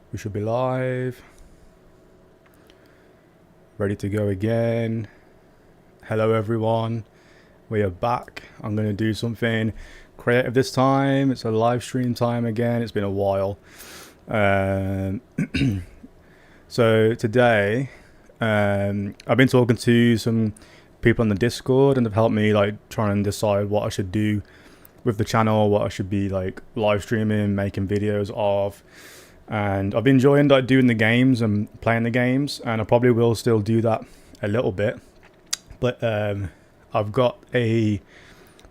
We should be live. Ready to go again. Hello everyone. We are back. I'm going to do something creative this time. It's a live stream time again. It's been a while. So today, I've been talking to some people on the Discord and they've helped me like try and decide what I should do with the channel, what I should be like live streaming, making videos of. And I've been enjoying like doing the games and playing the games, and I probably will still do that a little bit. But I've got a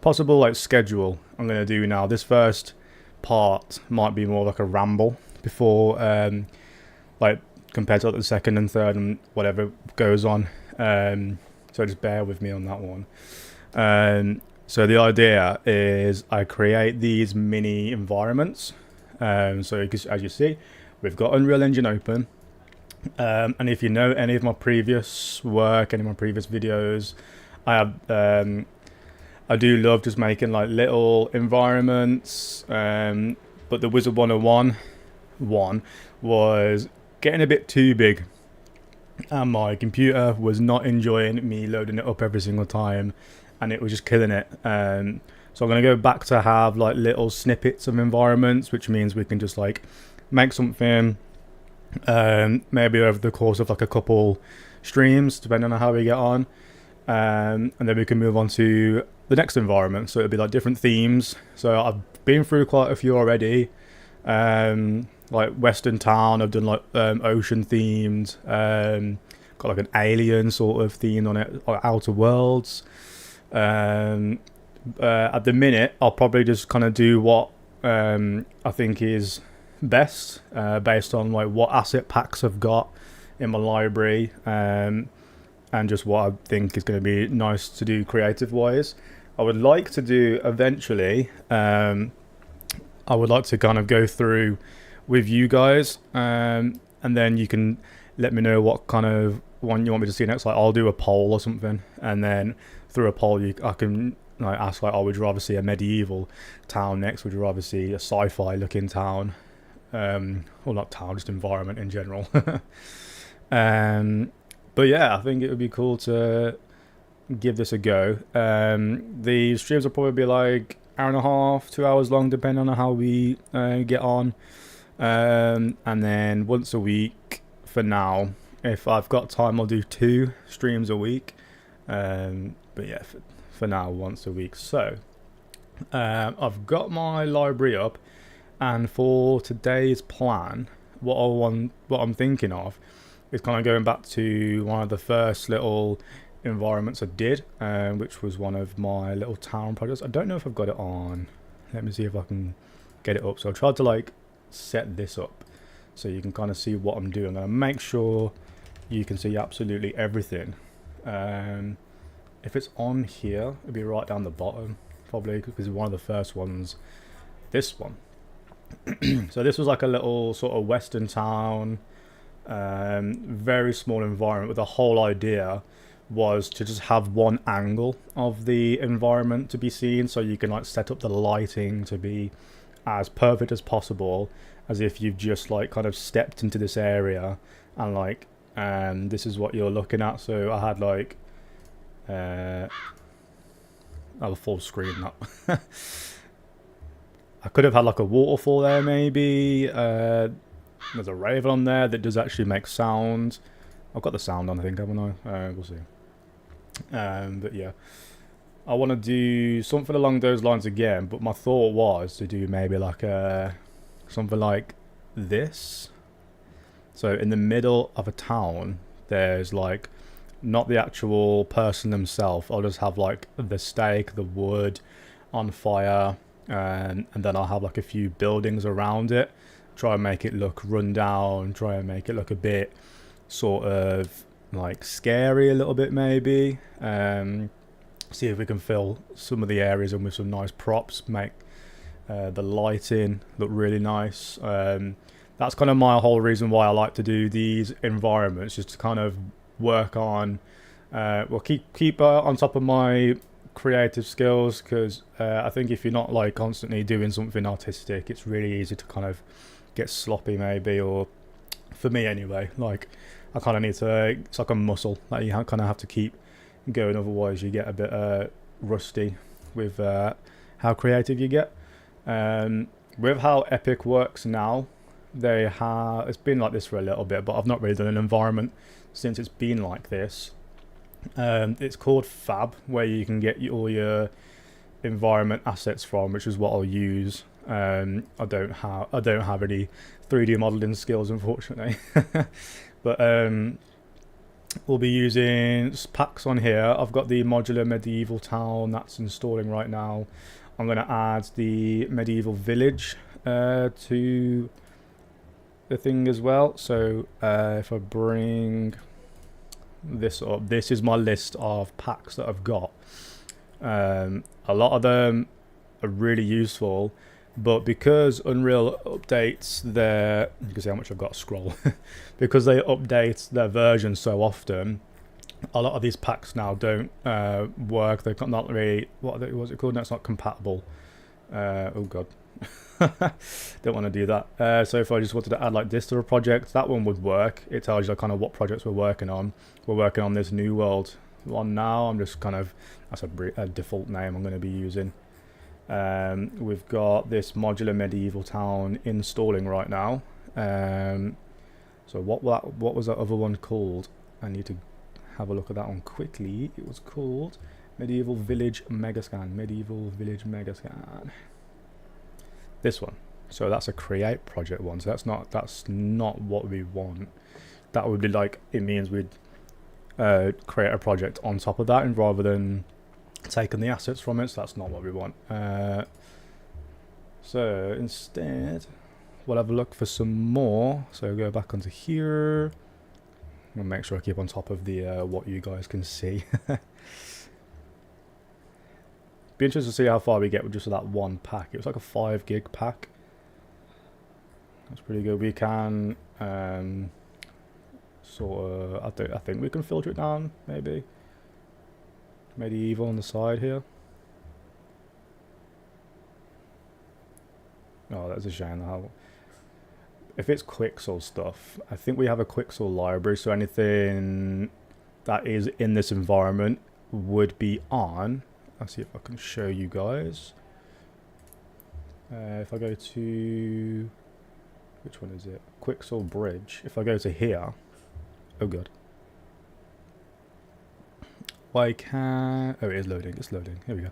possible like schedule I'm gonna do now. This first part might be more like a ramble before like compared to like the second and third and whatever goes on. So just bear with me on that one. So the idea is I create these mini environments. So as you see, we've got Unreal Engine open. And if you know any of my previous work, any of my previous videos, I do love just making like little environments. But the Wizard 101 one was getting a bit too big. And my computer was not enjoying me loading it up every single time. And it was just killing it. So I'm going to go back to have like little snippets of environments, which means we can just like make something maybe over the course of like a couple streams, depending on how we get on. And then we can move on to the next environment. So it'll be like different themes. So I've been through quite a few already. Like Western Town, I've done like ocean themed, got like an alien sort of theme on it, like Outer Worlds. At the minute, I'll probably just kind of do what I think is best based on like what asset packs I've got in my library, and just what I think is going to be nice to do creative wise. I would like to do eventually, I would like to kind of go through with you guys, and then you can let me know what kind of one you want me to see next. Like I'll do a poll or something, and then through a poll I can like ask like, oh, would you rather see a medieval town next? Would you rather see a sci-fi looking town? Or not town, just environment in general. But yeah, I think it would be cool to give this a go. The streams will probably be like hour and a half, 2 hours long, depending on how we get on. And then once a week for now. If I've got time, I'll do 2 streams a week. But yeah, for now, once a week. So I've got my library up, and for today's plan, what I'm thinking of is kind of going back to one of the first little environments I did, which was one of my little town projects. I don't know if I've got it on. Let me see if I can get it up. So I tried to like set this up so you can kind of see what I'm doing. I'm gonna make sure you can see absolutely everything. If it's on here, it'll be right down the bottom, probably, because it's one of the first ones. This one. So this was like a little sort of western town, very small environment, but the whole idea was to just have one angle of the environment to be seen, so you can like set up the lighting to be as perfect as possible, as if you've just like kind of stepped into this area and like this is what you're looking at. So I had like I have a full screen up. I could have had like a waterfall there maybe. There's a raven on there that does actually make sound. I've got the sound on, I think, haven't I? We'll see. But yeah, I want to do something along those lines again, but my thought was to do maybe like something like this. So in the middle of a town, there's like not the actual person themselves. I'll just have like the stake, the wood on fire, and then I'll have like a few buildings around it. Try and make it look run down, try and make it look a bit sort of like scary a little bit maybe. See if we can fill some of the areas in with some nice props, make the lighting look really nice. That's kind of my whole reason why I like to do these environments, just to kind of work on well, keep on top of my creative skills, because I think if you're not like constantly doing something artistic, it's really easy to kind of get sloppy maybe, or For me anyway, like I kind of need to, it's like a muscle that you kind of have to keep going, otherwise you get a bit rusty with how creative you get. With how Epic works now, they have, it's been like this for a little bit, but I've not really done an environment since it's been like this. It's called Fab, where you can get all your environment assets from, which is what I'll use. I don't have any 3D modeling skills, unfortunately. But we'll be using packs on here. I've got the modular medieval town that's installing right now. I'm going to add the medieval village to the thing as well. So if I bring this up, this is my list of packs that I've got. A lot of them are really useful, but because Unreal updates their, you can see how much I've got to scroll, because they update their version so often, a lot of these packs now don't work. They're not really, what's it called? No, it's not compatible. Oh god. Don't want to do that. So if I just wanted to add like this to a project, that one would work. It tells you kind of what projects we're working on. We're working on this New World one now. I'm just kind of, that's a default name I'm going to be using. We've got this modular medieval town installing right now. So what was that other one called? I need to have a look at that one quickly. It was called Medieval Village Megascan. Medieval Village Megascan. This one. So that's a create project one. So that's not what we want. That would be like, it means we'd create a project on top of that, and rather than taking the assets from it. So that's not what we want. So instead, we'll have a look for some more. So go back onto here. I'll make sure I keep on top of the what you guys can see. Be interested to see how far we get with just that one pack. It was like a 5 gig pack. That's pretty good. We can sort of, I think we can filter it down, maybe. Medieval on the side here. Oh, that's a shame. How, if it's Quixel stuff, I think we have a Quixel library, so anything that is in this environment would be on. I'll see if I can show you guys. If I go to, which one is it? Quixel Bridge. If I go to here, oh god. Why can't, oh, it is loading, it's loading. Here we go.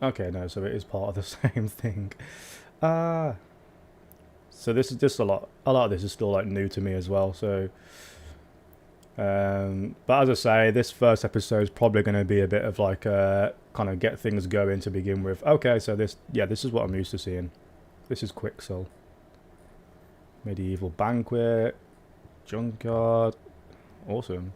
Okay, no, so it is part of the same thing. So this is just a lot of this is still like new to me as well, so but as I say, this first episode is probably going to be a bit of like kind of get things going to begin with. Okay, so this is what I'm used to seeing. This is Quixel. Medieval Banquet, Junkyard, awesome.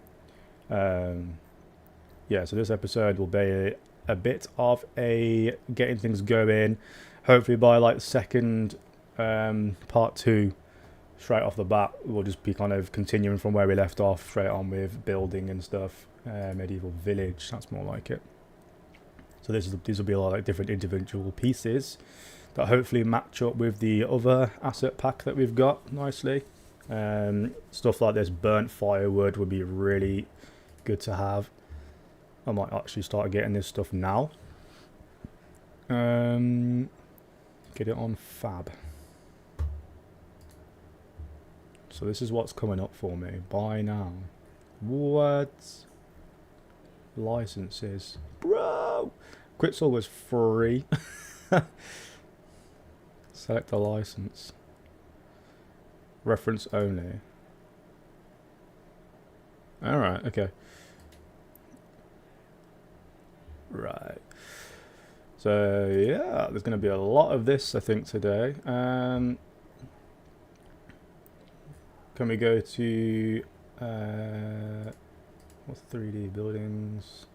Yeah, so this episode will be a bit of a getting things going. Hopefully by like second part 2, straight off the bat, we'll just be kind of continuing from where we left off, straight on with building and stuff. Medieval Village, that's more like it. So these will be all like different individual pieces that hopefully match up with the other asset pack that we've got nicely. Stuff like this burnt firewood would be really good to have. I might actually start getting this stuff now. Get it on Fab. So this is what's coming up for me. Buy now. What? Licenses. Bro! Quixel was free. Select a license. Reference only. Alright, okay. Right. So, yeah, there's going to be a lot of this, I think, today. Can we go to... what's 3D buildings?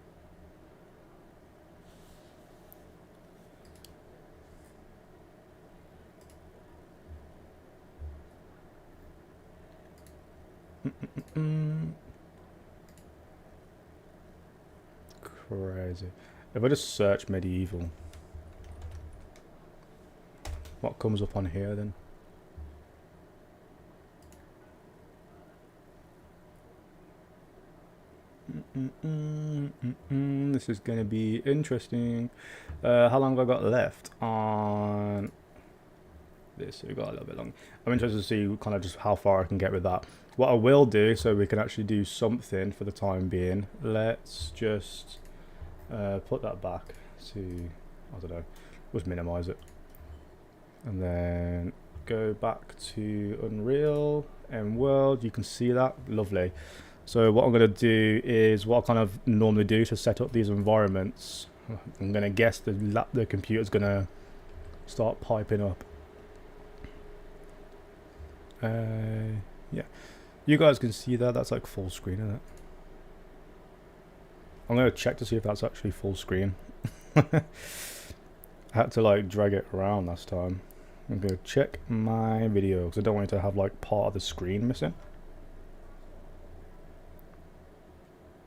Crazy. If I just search medieval, what comes up on here then. This is going to be interesting. How long have I got left on this? We've got a little bit long. I'm interested to see kind of just how far I can get with that. What I will do, so we can actually do something for the time being, let's just put that back to, I don't know, just minimize it. And then go back to Unreal and World. You can see that, lovely. So what I'm going to do is what I kind of normally do to set up these environments. I'm going to guess the computer's going to start piping up. Yeah, you guys can see that. That's like full screen, isn't it? I'm going to check to see if that's actually full screen. I had to like drag it around last time. I'm going to check my video because I don't want it to have like part of the screen missing.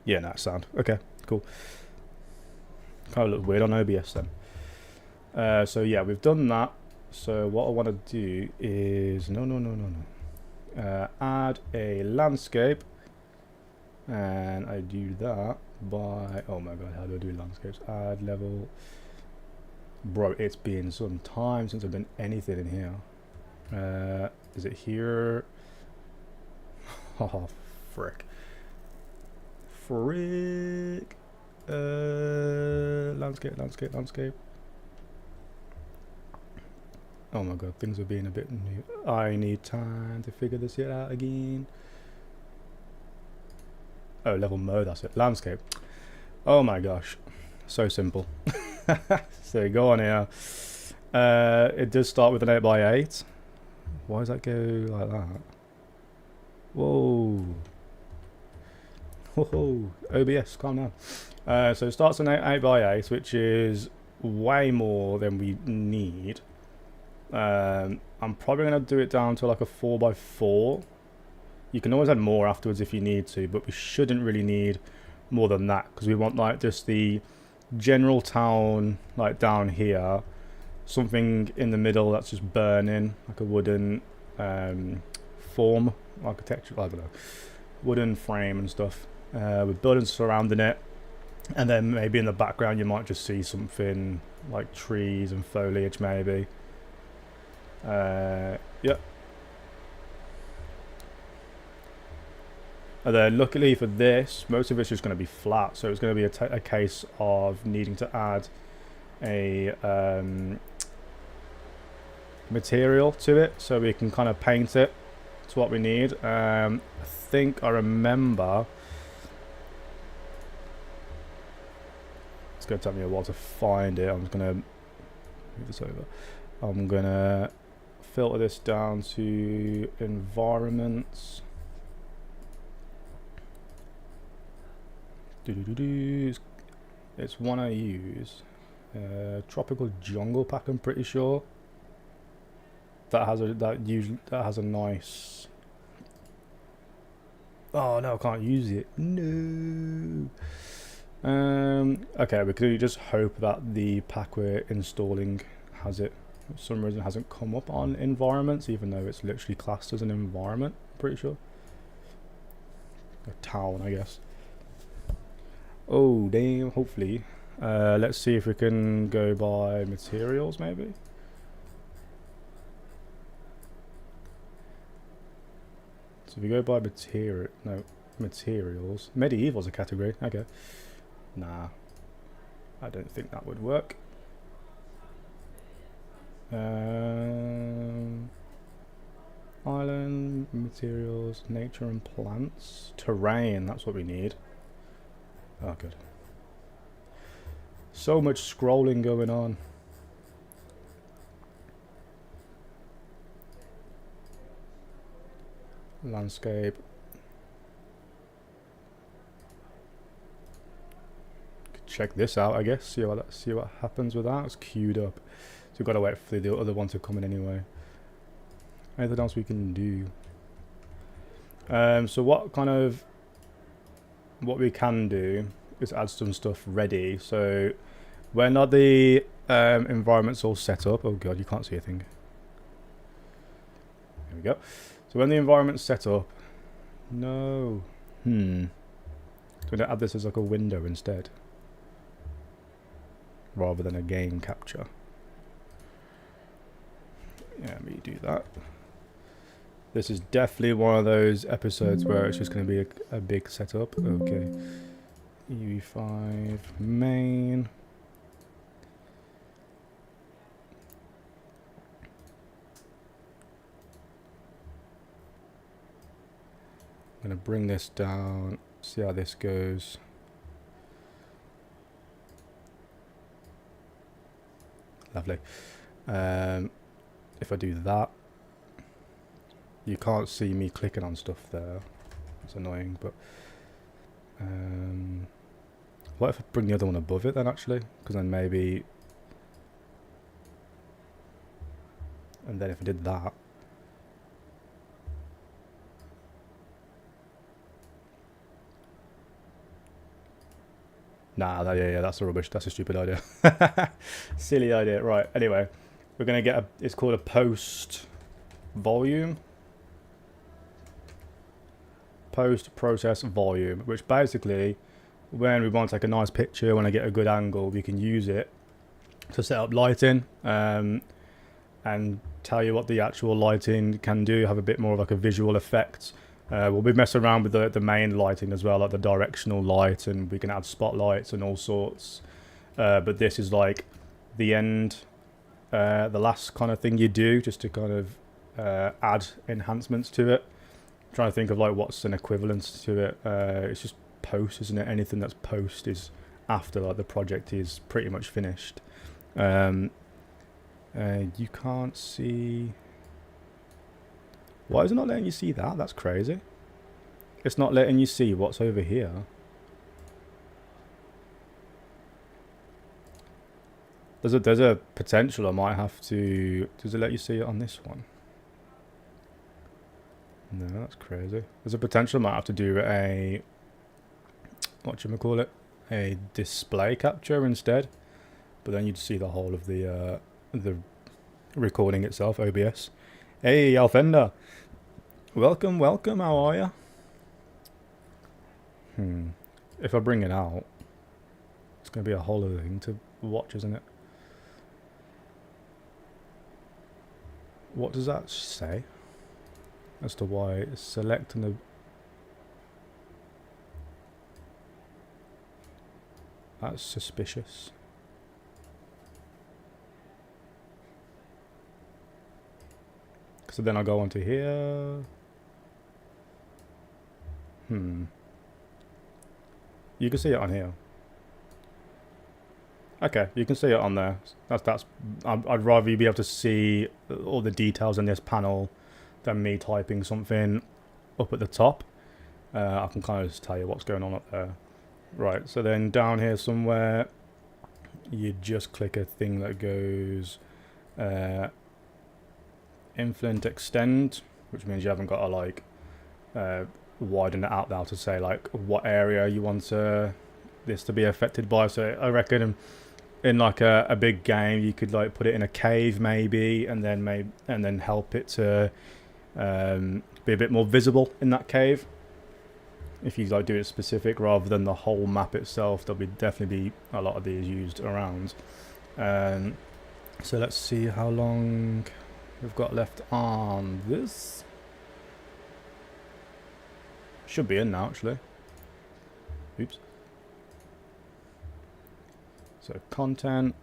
Yeah, no, sound. Okay, cool. Kind of look weird on OBS then. So yeah, we've done that. So what I want to do is add a landscape, and I do that by, oh my god, how do I do landscapes? Add level. Bro, it's been some time since I've done anything in here. Is it here? Oh, frick. Landscape. Oh my god, things are being a bit new. I need time to figure this shit out again. Oh, level mode, that's it. Landscape. Oh my gosh. So simple. So go on here. It does start with an 8x8. Why does that go like that? Whoa. Whoa. OBS, calm down. So it starts an 8x8, which is way more than we need. I'm probably going to do it down to like a 4x4. You can always add more afterwards if you need to, but we shouldn't really need more than that because we want like just the general town like down here, something in the middle that's just burning, like a wooden form architecture, I don't know, wooden frame and stuff, with buildings surrounding it, and then maybe in the background you might just see something like trees and foliage maybe. Yep. And then luckily for this, most of it's just going to be flat, so it's going to be a case of needing to add a material to it so we can kind of paint it to what we need. I think I remember, it's going to take me a while to find it. I'm just going to move this over. I'm going to filter this down to environments. It's one I use. Tropical jungle pack, I'm pretty sure. That has a nice. Oh no, I can't use it. No. Okay, we could just hope that the pack we're installing has it. For some reason, it hasn't come up on environments, even though it's literally classed as an environment. I'm pretty sure. A town, I guess. Oh damn, hopefully. Let's see if we can go by materials maybe. So if we go by materials. Medieval's a category, okay. Nah. I don't think that would work. Island, materials, nature and plants. Terrain, that's what we need. Oh, good. So much scrolling going on. Landscape. Could check this out, I guess. See what happens with that. It's queued up. So we've got to wait for the other one to come in anyway. Anything else we can do? So what we can do is add some stuff ready. So when are the environments all set up? Oh god, you can't see a thing. we go. So when the environment's set up, no, I'm gonna add this as like a window instead, rather than a game capture. Yeah, let me do that. This is definitely one of those episodes where it's just going to be a big setup. Okay. UE5 main. I'm going to bring this down, see how this goes. Lovely. If I do that, you can't see me clicking on stuff there. It's annoying, but what if I bring the other one above it then, actually? Because then maybe, and then if I did that, nah, yeah, that's a rubbish. That's a stupid idea. Silly idea. Right. Anyway, we're gonna get it's called a post volume. Post process volume, which basically, when we want to take a nice picture, when I get a good angle, we can use it to set up lighting and tell you what the actual lighting can do, have a bit more of like a visual effect. We'll be messing around with the main lighting as well, like the directional light, and we can add spotlights and all sorts. But this is like the end, the last kind of thing you do, just to kind of add enhancements to it. Trying to think of like what's an equivalent to it. It's just post, isn't it? Anything that's post is after like the project is pretty much finished. You can't see. Why is it not letting you see that? That's crazy. It's not letting you see what's over here. There's a potential I might have to. Does it let you see it on this one? No, that's crazy. There's a potential I might have to do a, whatchamacallit, a display capture instead. But then you'd see the whole of the recording itself, OBS. Hey, Alfenda. Welcome, how are you? If I bring it out, it's going to be a whole other thing to watch, isn't it? What does that say? As to why it's selecting the... That's suspicious. So then I go onto here. You can see it on here. Okay, you can see it on there. That's. I'd rather you be able to see all the details in this panel than me typing something up at the top. I can kind of just tell you what's going on up there. Right, so then down here somewhere, you just click a thing that goes infinite extend, which means you haven't got to like widen it out now to say like what area you want this to be affected by. So I reckon in like a big game you could like put it in a cave maybe, and then help it to be a bit more visible in that cave. If you like do it specific rather than the whole map itself, there'll definitely be a lot of these used around. So let's see how long we've got left on this. Should be in now actually. Oops. So content.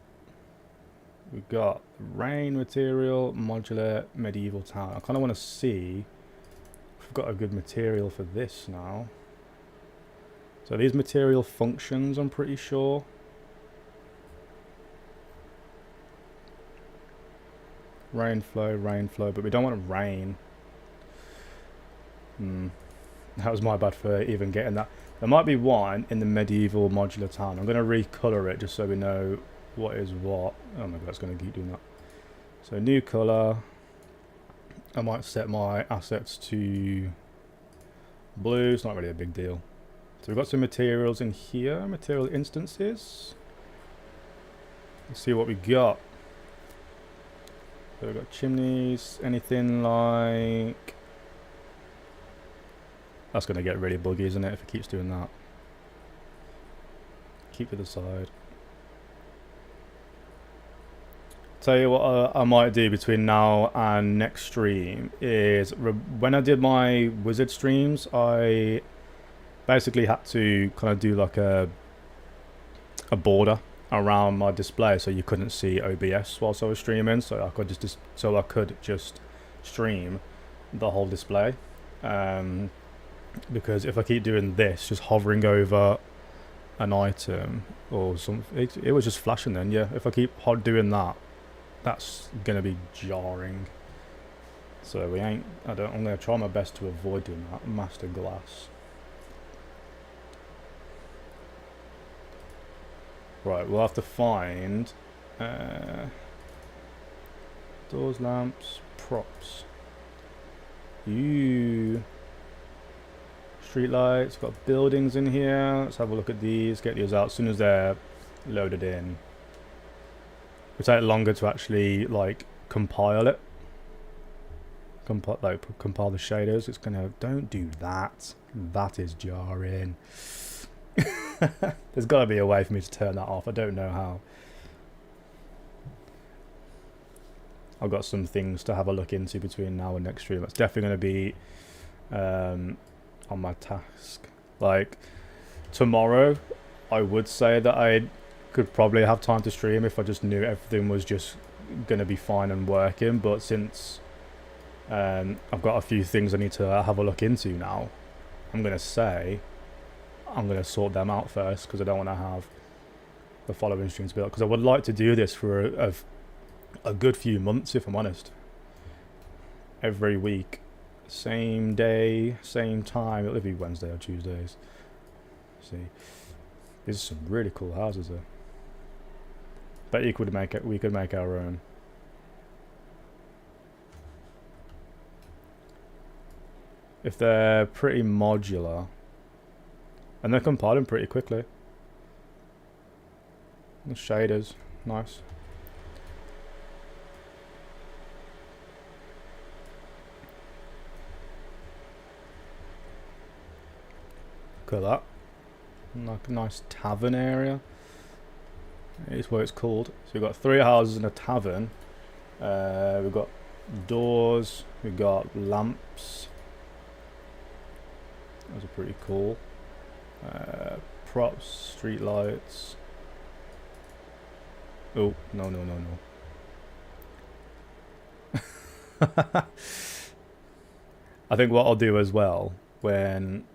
We've got rain material, modular, medieval town. I kind of want to see if we've got a good material for this now. So these material functions, I'm pretty sure. Rain flow, but we don't want rain. That was my bad for even getting that. There might be one in the medieval modular town. I'm going to recolor it just so we know what is what. Oh my god, it's going to keep doing that. So new color. I might set my assets to blue. It's not really a big deal. So we've got some materials in here, material instances. Let's see what we got. So we've got chimneys, anything like... That's going to get really buggy, isn't it, if it keeps doing that. Keep to the side. Tell you what I might do between now and next stream is when I did my wizard streams, I basically had to kind of do like a border around my display so you couldn't see OBS whilst I was streaming, so I could just stream the whole display. Because if I keep doing this, just hovering over an item or something, it was just flashing then. Yeah, if I keep doing that, that's gonna be jarring. So I'm gonna try my best to avoid doing that. Master glass. Right, we'll have to find doors, lamps, props. Street lights, got buildings in here. Let's have a look at these, get these out as soon as they're loaded in. It'll take longer to actually like compile it. Compile the shaders. It's gonna, don't do that. That is jarring. There's gotta be a way for me to turn that off. I don't know how. I've got some things to have a look into between now and next stream. That's definitely gonna be on my task. Like tomorrow, I would say that I could probably have time to stream if I just knew everything was just gonna be fine and working, but since I've got a few things I need to have a look into now, I'm gonna sort them out first, because I don't want to have the following streams built, because I would like to do this for a good few months, if I'm honest. Every week, same day, same time. It'll be Wednesday or Tuesdays. See, these are some really cool houses there. Bet you could make it. We could make our own. If they're pretty modular, and they're compiling pretty quickly. The shaders, nice. Look at that. Like a nice tavern area. It's what it's called. So we've got 3 houses and a tavern. We've got doors. We've got lamps. Those are pretty cool. Props, street lights. Oh, no. I think what I'll do as well, when...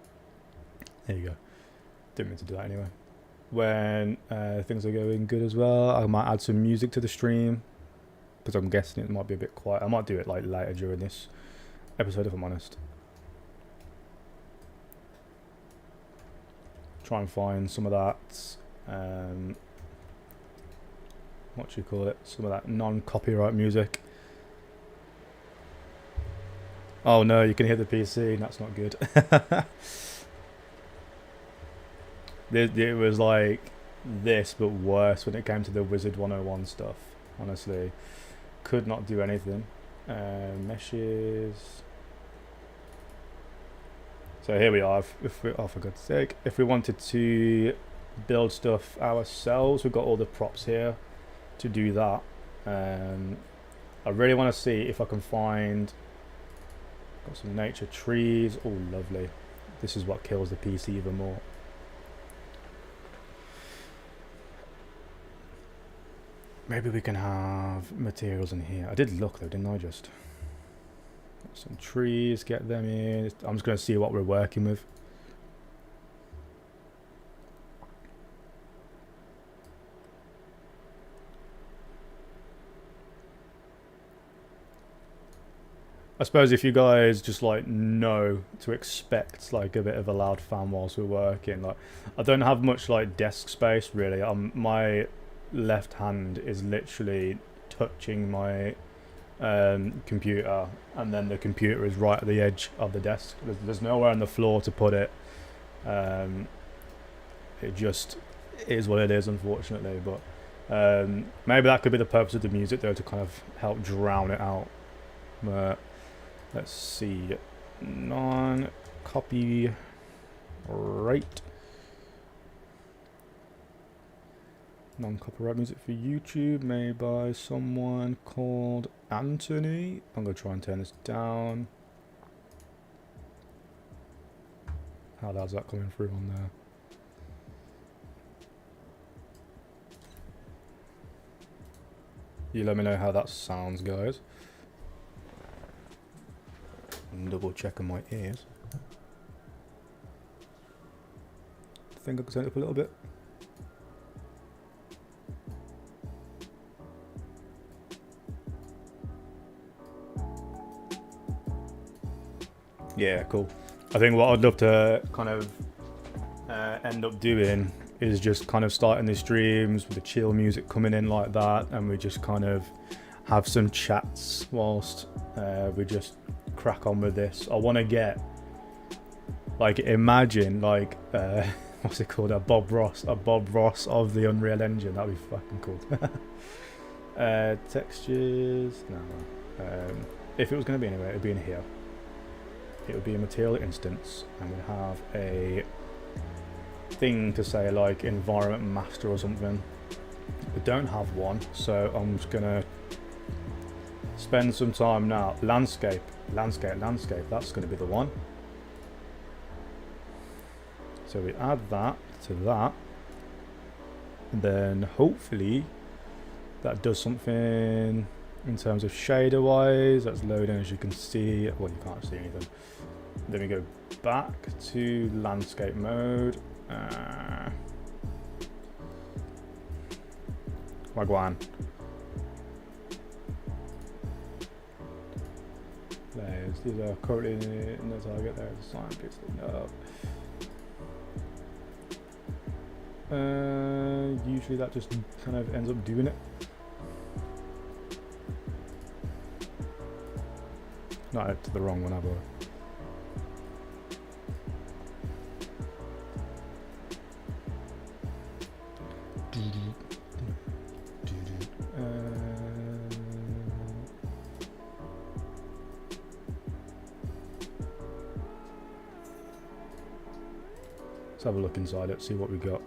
There you go. Didn't mean to do that anyway. When things are going good as well, I might add some music to the stream, because I'm guessing it might be a bit quiet. I might do it like later during this episode, if I'm honest. Try and find some of that, what do you call it? Some of that non-copyright music. Oh no, you can hear the PC. That's not good. It was like this, but worse when it came to the Wizard 101 stuff. Honestly, could not do anything. Meshes. So here we are. Oh, for God's sake, if we wanted to build stuff ourselves, we've got all the props here to do that. I really want to see if I can find. Got some nature trees. Oh, lovely. This is what kills the PC even more. Maybe we can have materials in here. I did look though, didn't I? Just some trees, get them in. I'm just going to see what we're working with. I suppose if you guys just like know to expect like a bit of a loud fan whilst we're working, like I don't have much like desk space really. My left hand is literally touching my computer, and then the computer is right at the edge of the desk. There's nowhere on the floor to put it. It just is what it is, unfortunately. But Maybe that could be the purpose of the music though, to kind of help drown it out. But let's see, non-copyright. Non-copyright music for YouTube, made by someone called Anthony. I'm gonna try and turn this down. How loud's that coming through on there? You let me know how that sounds, guys. I'm double checking my ears. I think I can turn it up a little bit. Yeah, cool. I think what I'd love to kind of end up doing is just kind of starting the streams with the chill music coming in like that, and we just kind of have some chats whilst we just crack on with this. I want to get, like, imagine like what's it called, a Bob Ross of the Unreal Engine. That'd be fucking cool. Textures, no. If it was going to be anywhere, it'd be in here. It would be a material instance, and we'd have a thing to say like environment master or something. We don't have one, so I'm just gonna spend some time now. Landscape. That's gonna be the one. So we add that to that, and then hopefully that does something in terms of shader wise. That's loading, as you can see. Well, you can't see anything. Then we go back to landscape mode. Wagwan. Layers. These are currently in the target. There's a sign. Please no. Usually that just kind of ends up doing it. Not to the wrong one, have I? Let's have a look inside it, see what we got.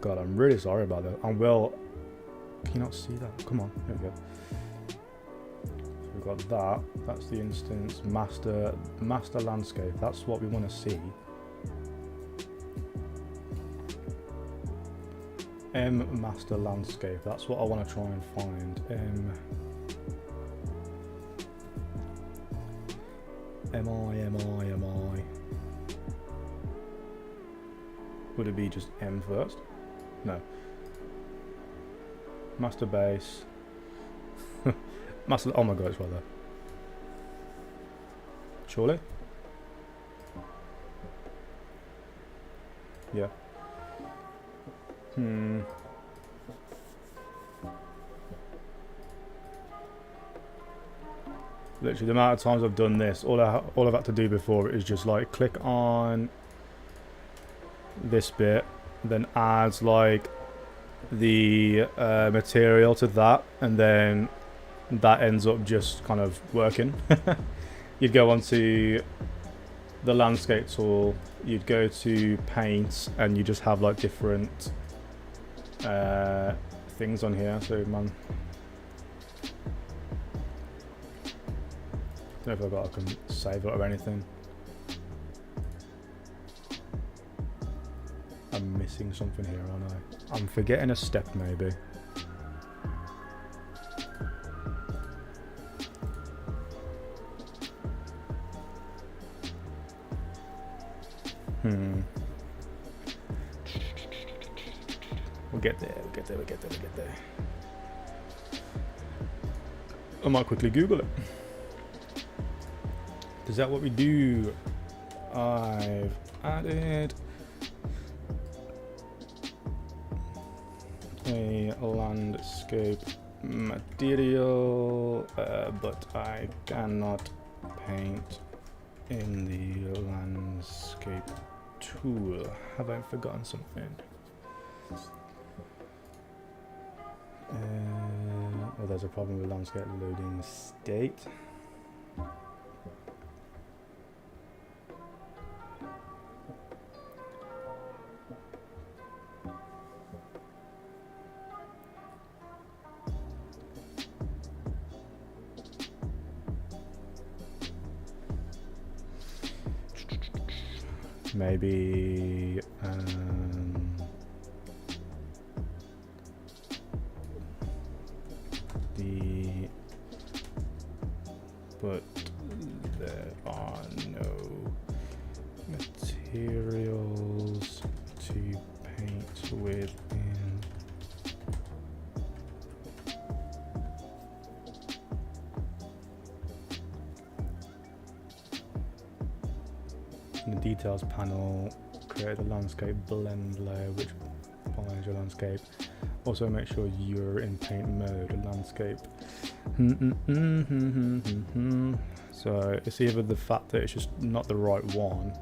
God, I'm really sorry about that. I'm well. Can you not see that? Come on, there we go. So we've got that. That's the instance master landscape. That's what we want to see. Master landscape. That's what I want to try and find. MI. Would it be just M first? No. Master base. Master. Oh my god, it's right there. Surely? Yeah. Literally, the amount of times I've done this, all I've had to do before is just like click on this bit, then add like the material to that, and then that ends up just kind of working. You'd go onto the landscape tool, you'd go to paint, and you just have like different things on here. So man, I don't know if I can save it or anything. I'm missing something here, aren't I? I'm forgetting a step, maybe. We'll get there. I might quickly Google it. Is that what we do? I've added a landscape material, but I cannot paint in the landscape tool. Have I forgotten something? Oh, there's a problem with landscape loading state. Maybe but there are no materials to paint within. In the details panel, create a landscape blend layer which binds your landscape. Also make sure you're in paint mode, landscape. So it's either the fact that it's just not the right one.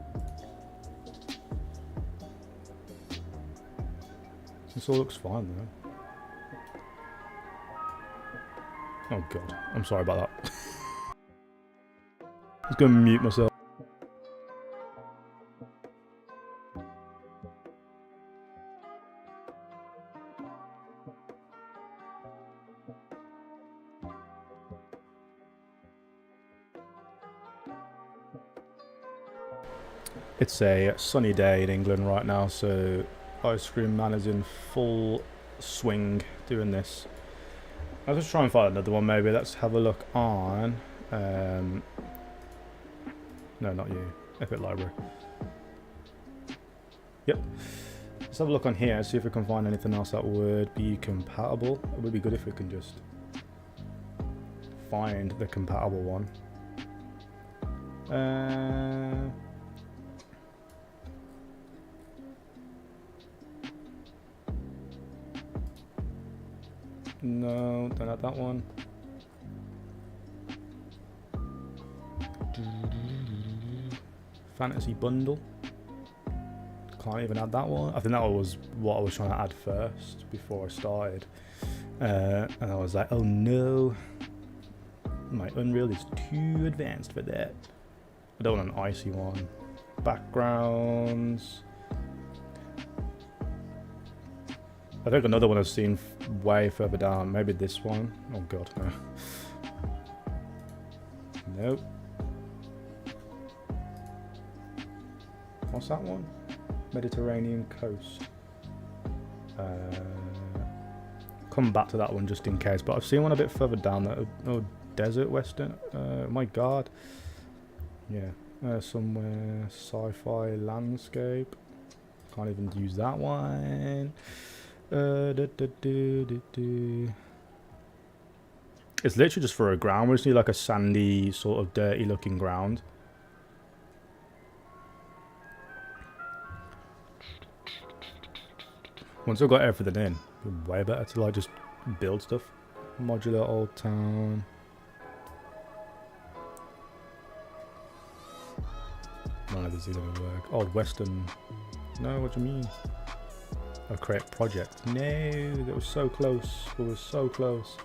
This all looks fine though. Oh god, I'm sorry about that. I was gonna mute myself. It's a sunny day in England right now, so Ice Cream Man is in full swing doing this. I'll just try and find another one maybe. Let's have a look on... no, not you. Epic Library. Yep. Let's have a look on here and see if we can find anything else that would be compatible. It would be good if we can just find the compatible one. No, don't have that one. Fantasy bundle. Can't even add that one. I think that was what I was trying to add first before I started. And I was like, oh no. My Unreal is too advanced for that. I don't want an icy one. Backgrounds. I think another one I've seen way further down. Maybe this one. Oh god, no. Nope. What's that one? Mediterranean coast. Come back to that one just in case. But I've seen one a bit further down. That oh, desert western. My god. Yeah. Somewhere sci-fi landscape. Can't even use that one. It's literally just for a ground. We just need like a sandy, sort of dirty looking ground. Once I've got everything in, it'll be way better to like just build stuff. Modular old town. None of this is gonna work. Old western. No, what do you mean? A create project. No, that was so close. We were so close.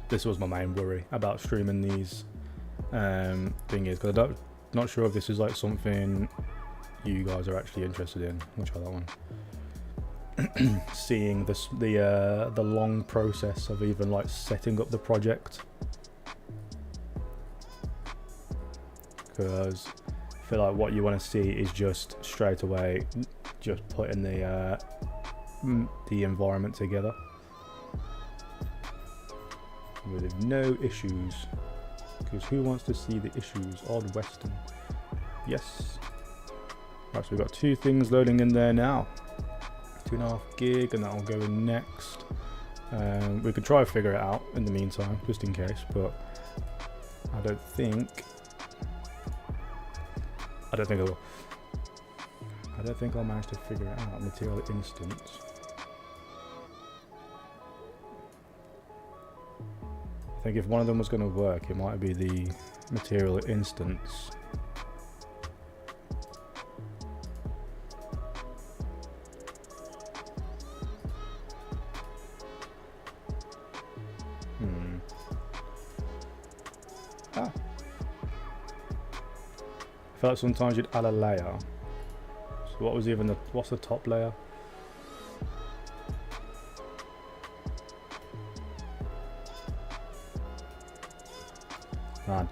This was my main worry about streaming these thingies, because I'm not sure if this is like something you guys are actually interested in. I'll try that one. Seeing this, the long process of even like setting up the project, because I feel like what you want to see is just straight away just putting the environment together with no issues, because who wants to see the issues? Old western. Yes. Right, so we've got two things loading in there now. 2.5 gig, and that'll go in next. We could try to figure it out in the meantime, just in case, but I don't think I will. I don't think I'll manage to figure it out. Material instance. I think if one of them was going to work, it might be the material instance. I feel like sometimes you'd add a layer. So what's the top layer? Man,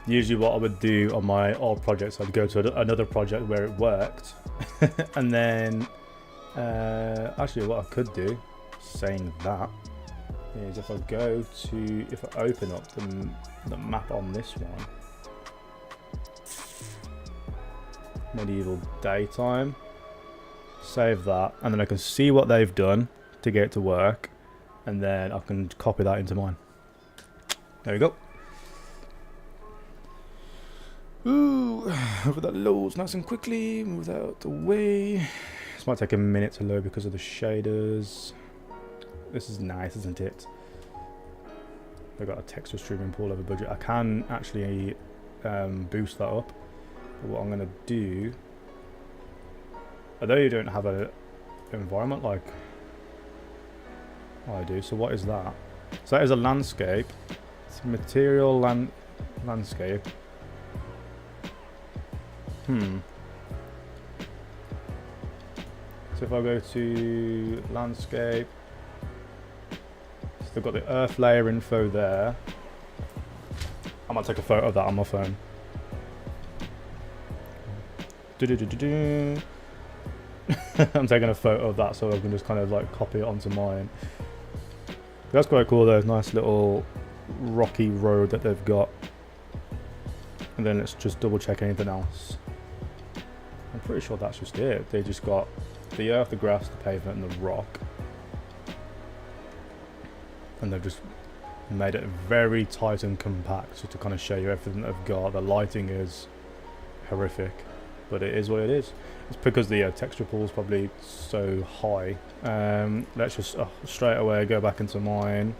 usually what I would do on my old projects, I'd go to another project where it worked, and then actually what I could do, saying that, is if I open up the map on this one, medieval daytime, save that, and then I can see what they've done to get it to work, and then I can copy that into mine. There we go. Ooh, over that loads nice and quickly, move that out the way. This might take a minute to load because of the shaders. This is nice, isn't it? I've got a texture streaming pool over budget. I can actually boost that up. But what I'm going to do, although you don't have an environment like I do, so what is that? So that is a landscape. It's a material landscape. So if I go to landscape, so they've got the earth layer info there. I might take a photo of that on my phone. I'm taking a photo of that so I can just kind of like copy it onto mine. That's quite cool though, nice little rocky road that they've got. And then let's just double check anything else. I'm pretty sure that's just it. They just got the earth, the grass, the pavement and the rock. And they've just made it very tight and compact just to kind of show you everything they've got. The lighting is horrific, but it is what it is. It's because the texture pool is probably so high. Let's just straight away go back into mine.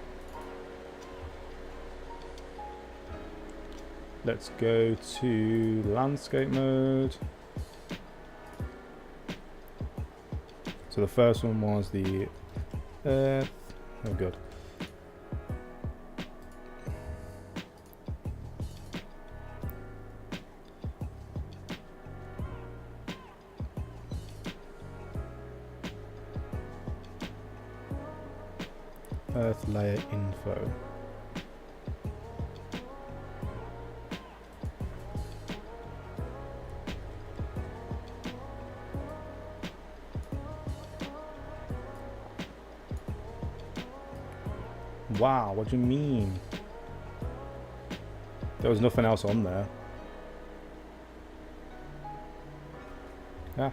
Let's go to landscape mode. So the first one was the earth. Oh, good. Earth layer info. Wow, what do you mean? There was nothing else on there. Yeah.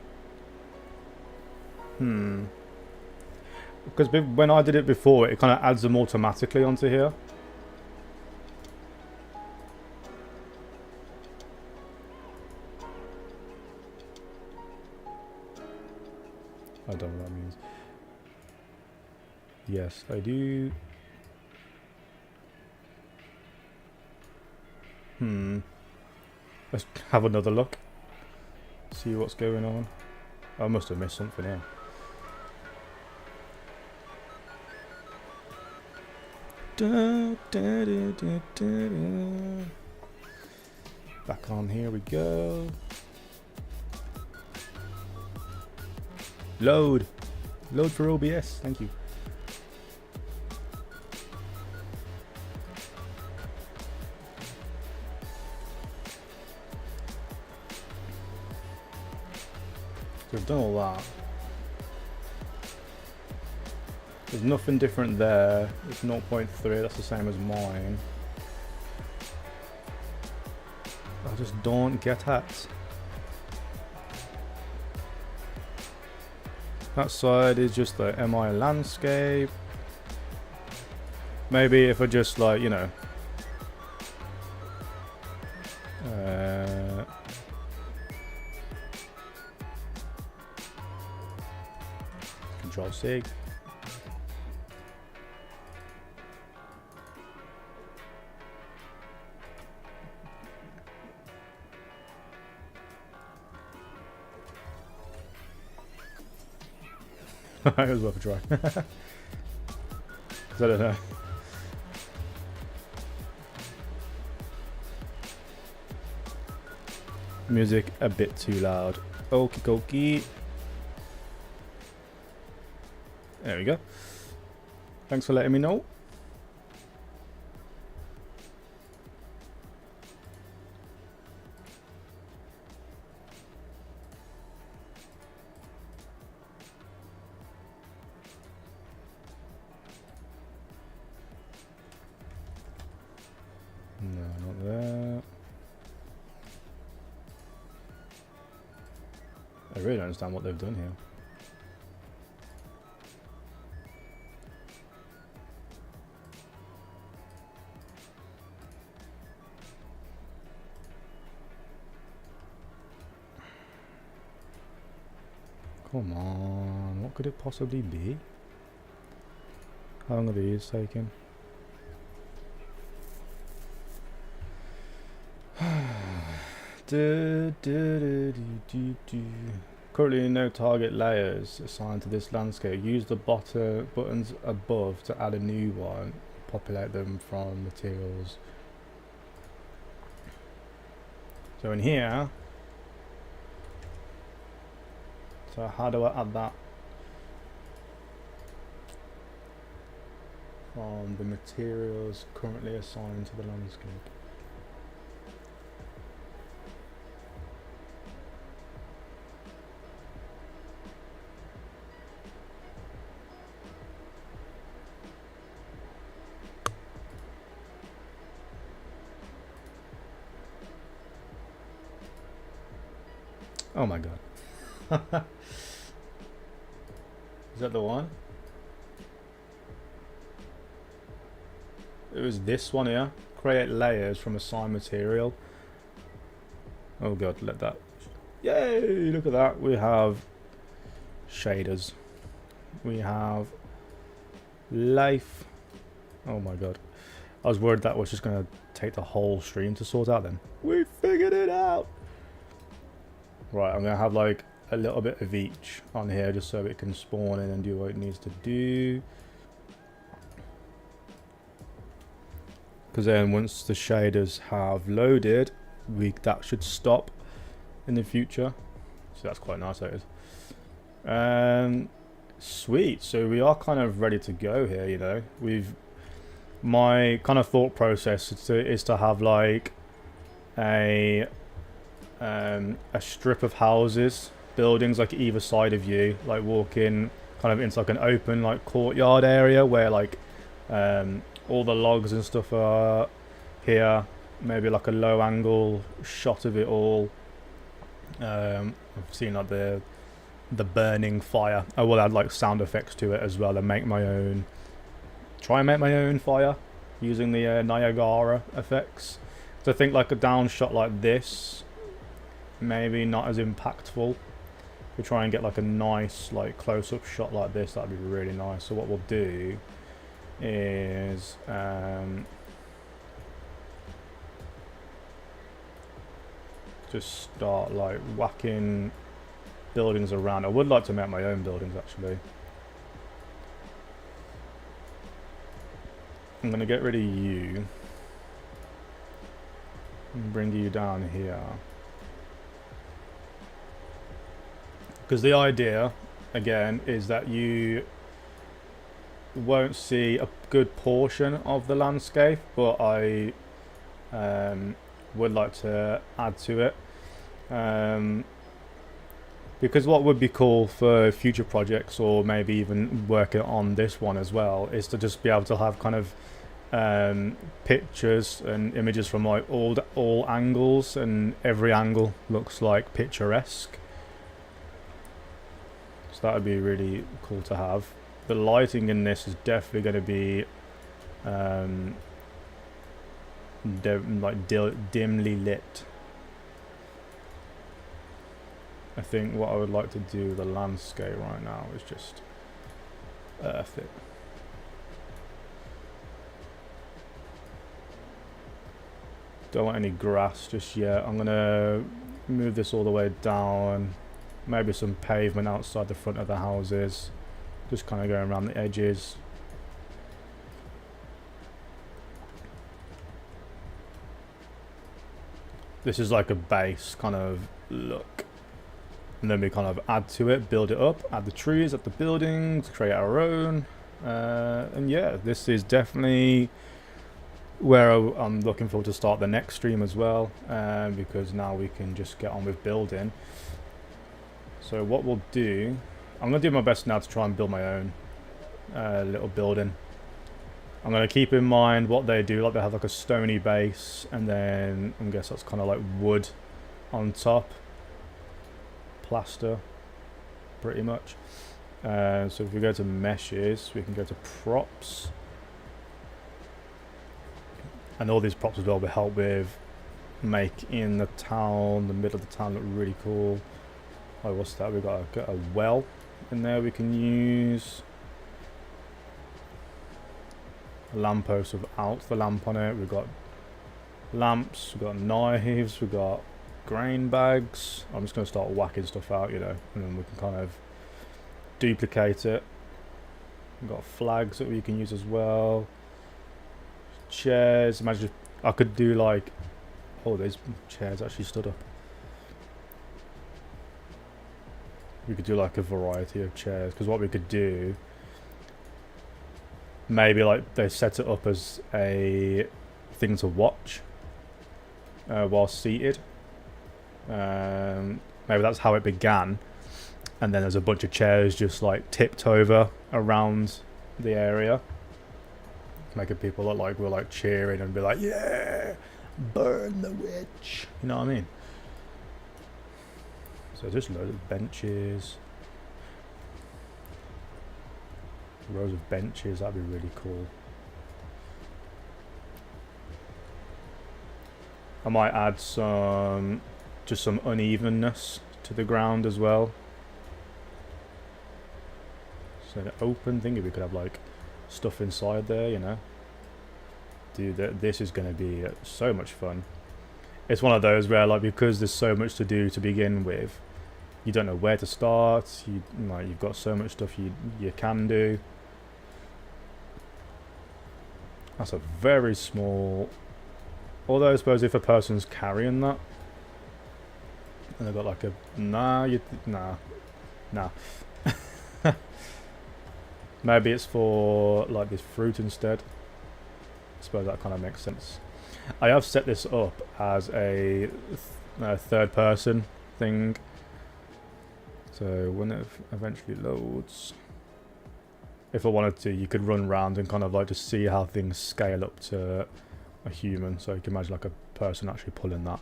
Because when I did it before, it kind of adds them automatically onto here. I don't know what that means. Yes, I do. Let's have another look. See what's going on. I must have missed something here. Back on, here we go. Load for OBS, thank you. So we've done all that. There's nothing different there. It's 0.3, that's the same as mine. I just don't get it. That side is just the MI landscape. Maybe if I just like, you know, Control Sig. It was worth a try. 'Cause I don't know. Music a bit too loud. Okie dokie. There we go. Thanks for letting me know. No, not there. I really don't understand what they've done here. Come on, what could it possibly be? How long are these taking? Currently no target layers assigned to this landscape. Use the buttons above to add a new one. Populate them from materials. So in here, so how do I add that? From the materials currently assigned to the landscape. Oh my god. Is that the one? It was this one here. Create layers from assigned material. Oh god, let that. Yay! Look at that. We have shaders. We have life. Oh my god. I was worried that was just going to take the whole stream to sort out then. We figured it out! Right, I'm going to have like a little bit of each on here just so it can spawn in and do what it needs to do. Because then once the shaders have loaded, that should stop in the future. So that's quite nice, that is. Sweet, so we are kind of ready to go here, you know. My kind of thought process is to have like a strip of houses, buildings like either side of you, like walking kind of into like an open like courtyard area where like all the logs and stuff are here, maybe like a low angle shot of it all. I've seen like the burning fire. I will add like sound effects to it as well and make my own, try and make my own fire using the Niagara effects. So I think like a down shot like this maybe not as impactful. If we try and get like a nice like close-up shot like this, that'd be really nice. So what we'll do is just start like whacking buildings around. I would like to make my own buildings actually. I'm gonna get rid of you and bring you down here. Because the idea, again, is that you won't see a good portion of the landscape, but I would like to add to it. Because what would be cool for future projects, or maybe even working on this one as well, is to just be able to have kind of pictures and images from like all angles, and every angle looks like picturesque. So that would be really cool to have. The lighting in this is definitely going to be dimly lit. I think what I would like to do with the landscape right now is just earth it. Don't want any grass just yet. I'm gonna move this all the way down. Maybe some pavement outside the front of the houses. just kind of going around the edges. This is like a base kind of look, and then we kind of add to it, build it up, add the trees, add the buildings, create our own, and yeah, this is definitely where I'm looking forward to start the next stream as well, because now we can just get on with building. So what we'll do, I'm going to do my best now to try and build my own little building. I'm going to keep in mind what they do, like they have like a stony base, and then I guess that's kind of like wood on top, plaster pretty much. So if we go to meshes, we can go to props, and all these props as well will help with making the town, the middle of the town, look really cool. Oh, what's that? We've got a well in there we can use. A lamppost without the lamp on it. We've got lamps, we've got knives, we've got grain bags. I'm just going to start whacking stuff out, you know, and then we can kind of duplicate it. We've got flags that we can use as well. Chairs. Imagine if I could do like, oh, these chairs actually stood up. We could do like a variety of chairs, because what we could do, maybe like they set it up as a thing to watch while seated. Maybe that's how it began, and then there's a bunch of chairs just like tipped over around the area, making people look like we're like cheering and be like, yeah, burn the witch, you know what I mean? So just loads of benches, rows of benches, that'd be really cool. I might add some, just some unevenness to the ground as well. So an open thing, we could have like stuff inside there, you know. Dude, this is going to be so much fun. It's one of those where, like, because there's so much to do to begin with, you don't know where to start. You've got so much stuff you can do. That's a very small. Although I suppose if a person's carrying that, and they've got like a nah. Maybe it's for like this fruit instead. I suppose that kind of makes sense. I have set this up as a third person thing. So when it eventually loads, if I wanted to, you could run around and kind of like just see how things scale up to a human. So you can imagine like a person actually pulling that.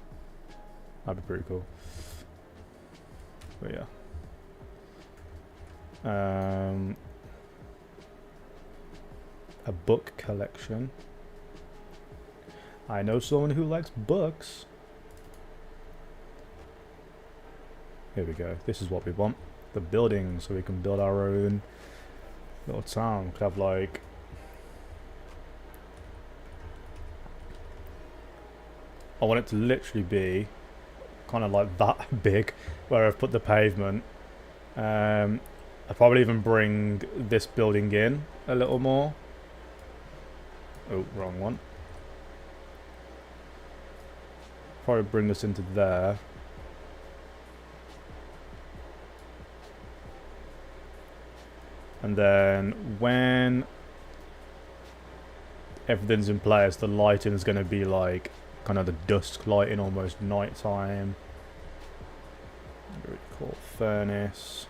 That'd be pretty cool. But yeah. A book collection. I know someone who likes books. Here we go. This is what we want. The building, so we can build our own little town. We could have like I want it to literally be kind of like that big, where I've put the pavement. I'll probably even bring this building in a little more. Oh, wrong one. Probably bring this into there. And then when everything's in place, the lighting is going to be like kind of the dusk lighting, almost nighttime. Very cool. Furnace.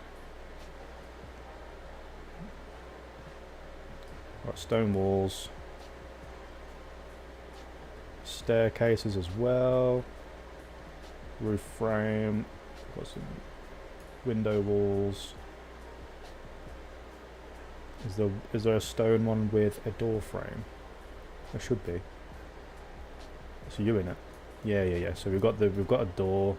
Got stone walls. Staircases as well. Roof frame. Got some window walls. Is there a stone one with a door frame? There should be. So you in it? Yeah. So we've got a door.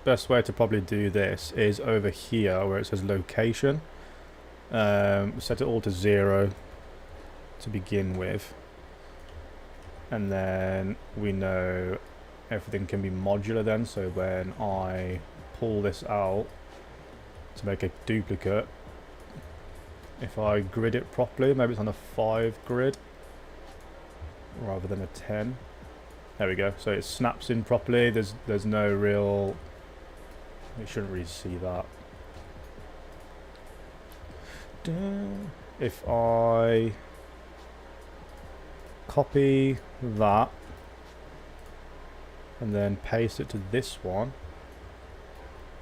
Best way to probably do this is over here where it says location. Set it all to 0 to begin with, and then we know everything can be modular then, so when I pull this out to make a duplicate, if I grid it properly, maybe it's on a 5 grid rather than a 10. There we go. So it snaps in properly. There's no real. You shouldn't really see that. If I copy that and then paste it to this one,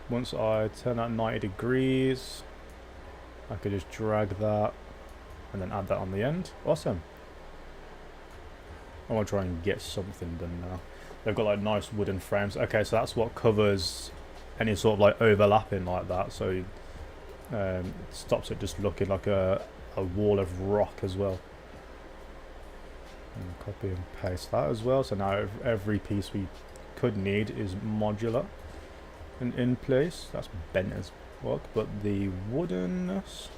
once I turn that 90 degrees, I could just drag that and then add that on the end. Awesome. I want to try and get something done now. They've got like nice wooden frames. Okay, so that's what covers any sort of like overlapping like that. So it stops it just looking like a wall of rock as well. And copy and paste that as well. So now every piece we could need is modular and in place. That's bent as work, but the woodenness.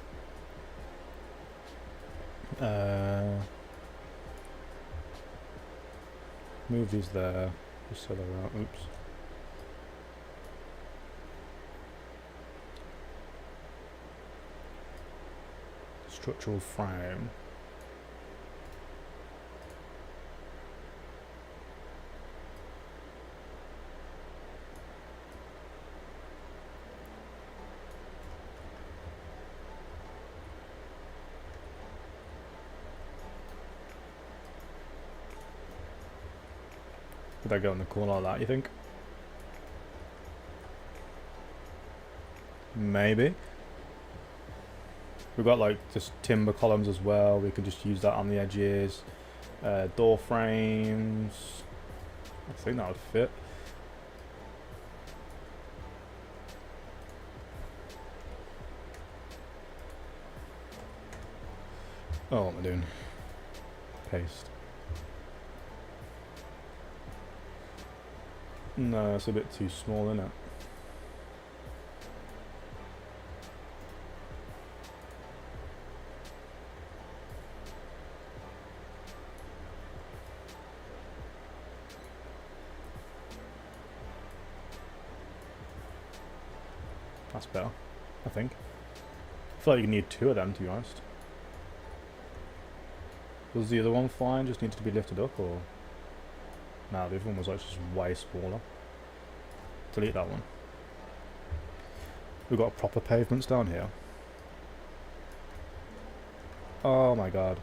Move these there, just so they're out. Oops. Structural frame. Would I go in the corner like that, you think? Maybe. We've got like just timber columns as well. We could just use that on the edges. Door frames. I think that would fit. Oh, what am I doing? Paste. No, it's a bit too small, isn't it? That's better, I think. I feel like you need 2 of them, to be honest. Was the other one fine? Just needed to be lifted up, or? No, the other one was like just way smaller. Delete that one. We've got proper pavements down here. Oh my god.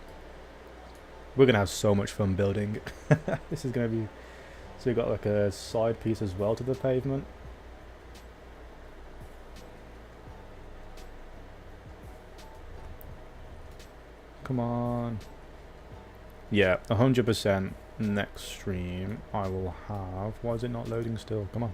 We're gonna have so much fun building. This is gonna be... So we've got like a side piece as well to the pavement. Come on. Yeah, 100%. Next stream I will have. Why is it not loading still? Come on.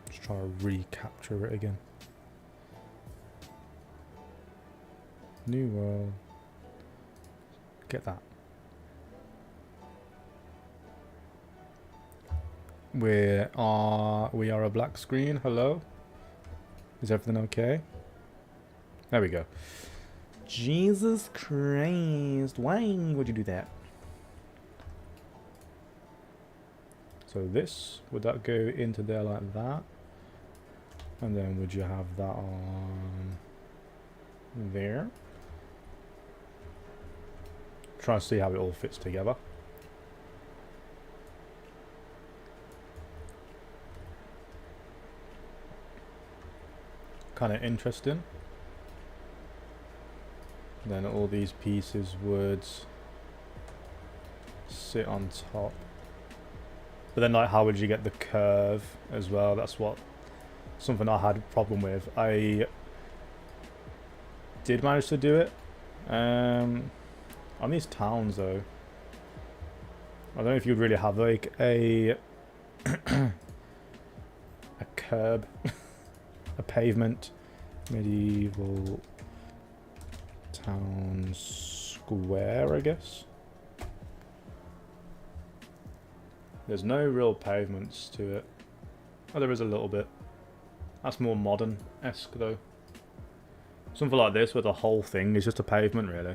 Just try to recapture it again. New world. Get that. We are a black screen. Hello? Is everything okay? There we go. Jesus Christ. Why would you do that? So this, would that go into there like that? And then would you have that on there? Try to see how it all fits together. Kind of interesting. Then all these pieces would sit on top. But then, like, how would you get the curve as well? That's what something I had a problem with. I did manage to do it. On these towns though, I don't know if you'd really have like a a curb, a pavement, medieval town square, I guess. There's no real pavements to it. Oh, there is a little bit. That's more modern-esque though. Something like this where the whole thing is just a pavement, really.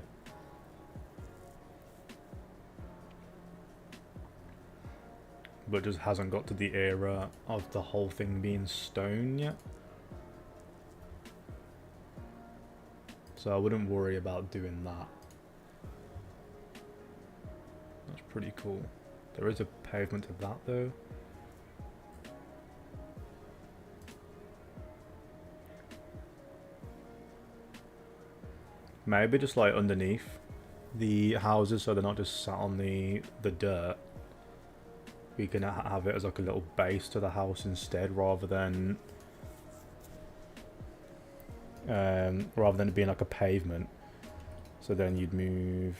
But just hasn't got to the era of the whole thing being stone yet. So I wouldn't worry about doing that. That's pretty cool. There is a pavement to that though. Maybe just like underneath the houses so they're not just sat on the dirt. We can have it as like a little base to the house instead, rather than it being like a pavement. So then you'd move.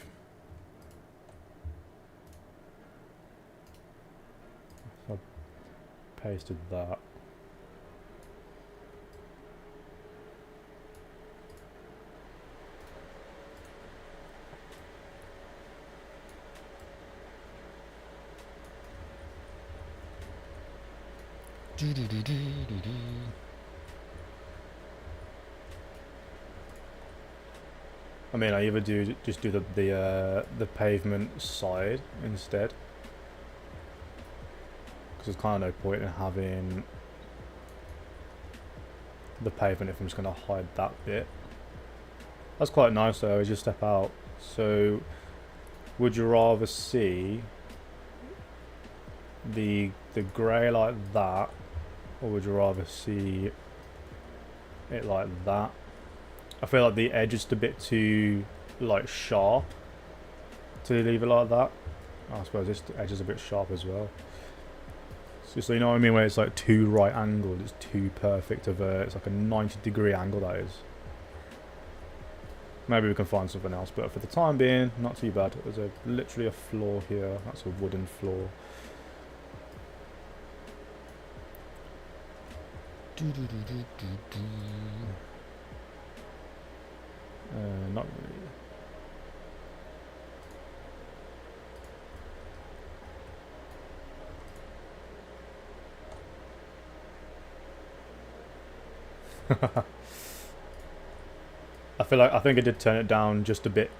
So I pasted that. I mean, I either just do the pavement side instead, because there's kind of no point in having the pavement if I'm just going to hide that bit. That's quite nice though, as you step out. So, would you rather see the grey like that, or would you rather see it like that? I feel like the edge is a bit too like sharp to leave it like that. I suppose this edge is a bit sharp as well. So you know what I mean, where it's like too right angled, it's too perfect of a, it's like a 90-degree angle, that is. Maybe we can find something else, but for the time being, not too bad. There's literally a floor here. That's a wooden floor. Not really. I think I did turn it down just a bit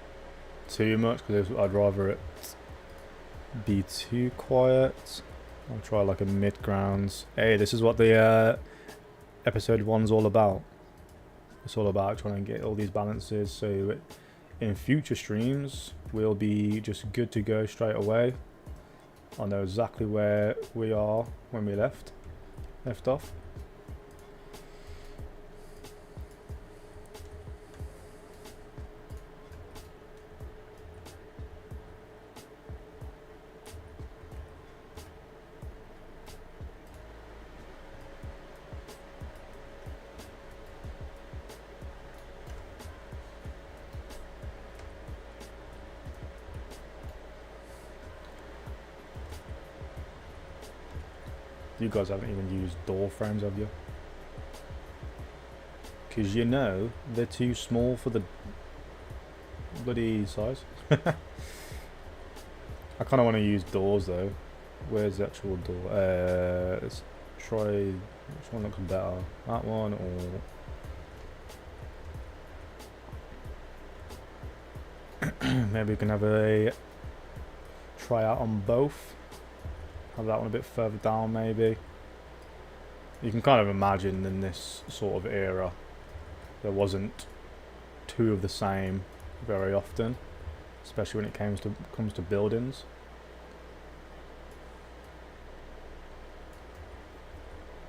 too much, because I'd rather it be too quiet. I'll try like a mid-grounds. Hey, this is what the episode 1's all about. It's all about trying to get all these balances, so in future streams we'll be just good to go straight away. I know exactly where we are when we left off. You guys haven't even used door frames, have you? Because you know they're too small for the bloody size. I kind of want to use doors though. Where's the actual door? Let's try which one looks better. That one or maybe we can have a try out on both. Have that one a bit further down, maybe. You can kind of imagine in this sort of era there wasn't two of the same very often, especially when it comes to buildings.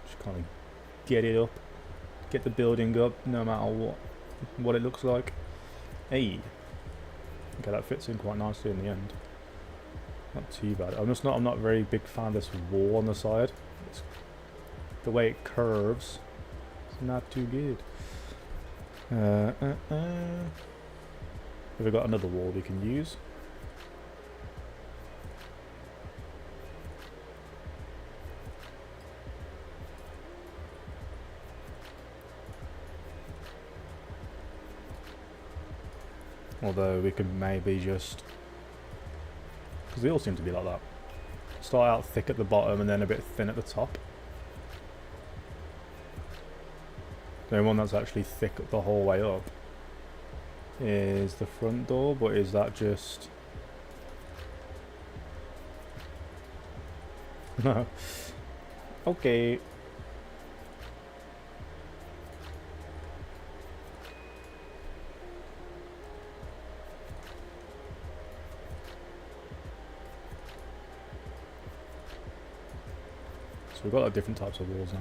Just kind of get it up, get the building up, no matter what it looks like. Hey, okay, that fits in quite nicely in the end. Not too bad. I'm not a very big fan of this wall on the side. The way it curves, it's not too good. Have we got another wall we can use? Although we could maybe just, because they all seem to be like that. Start out thick at the bottom and then a bit thin at the top. The only one that's actually thick the whole way up is the front door, but is that just... No. Okay. So we've got like different types of walls now.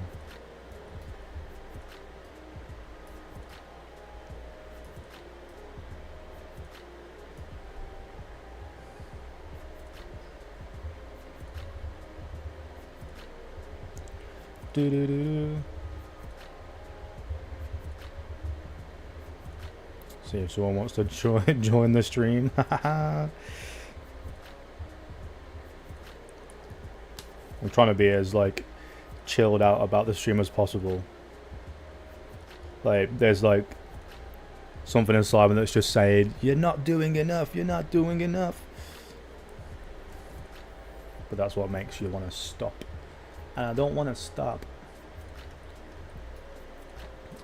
Do do do. See if someone wants to join the stream. I'm trying to be as like chilled out about the stream as possible. Like there's like something inside me that's just saying, "You're not doing enough. You're not doing enough." But that's what makes you want to stop. And I don't want to stop.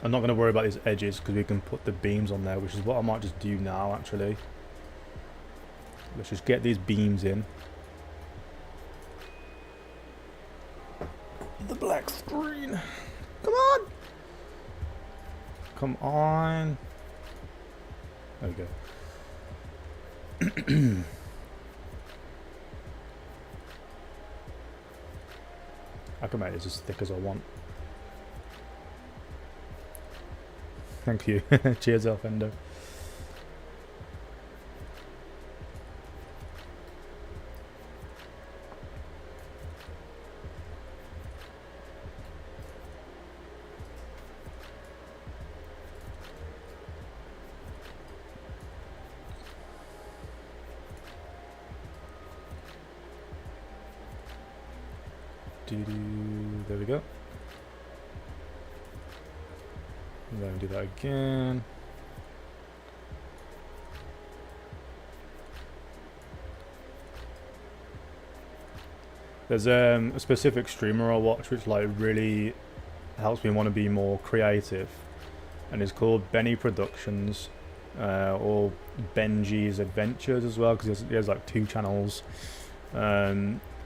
I'm not going to worry about these edges because we can put the beams on there, which is what I might just do now actually. Let's just get these beams in. The black screen. Come on. Come on. There we go. I can make this as thick as I want. Thank you. Cheers, Elfendo. There we go. And then do that again. There's a specific streamer I watch which like really helps me want to be more creative, and it's called Benny Productions, or Benji's Adventures as well, because he has like 2 channels.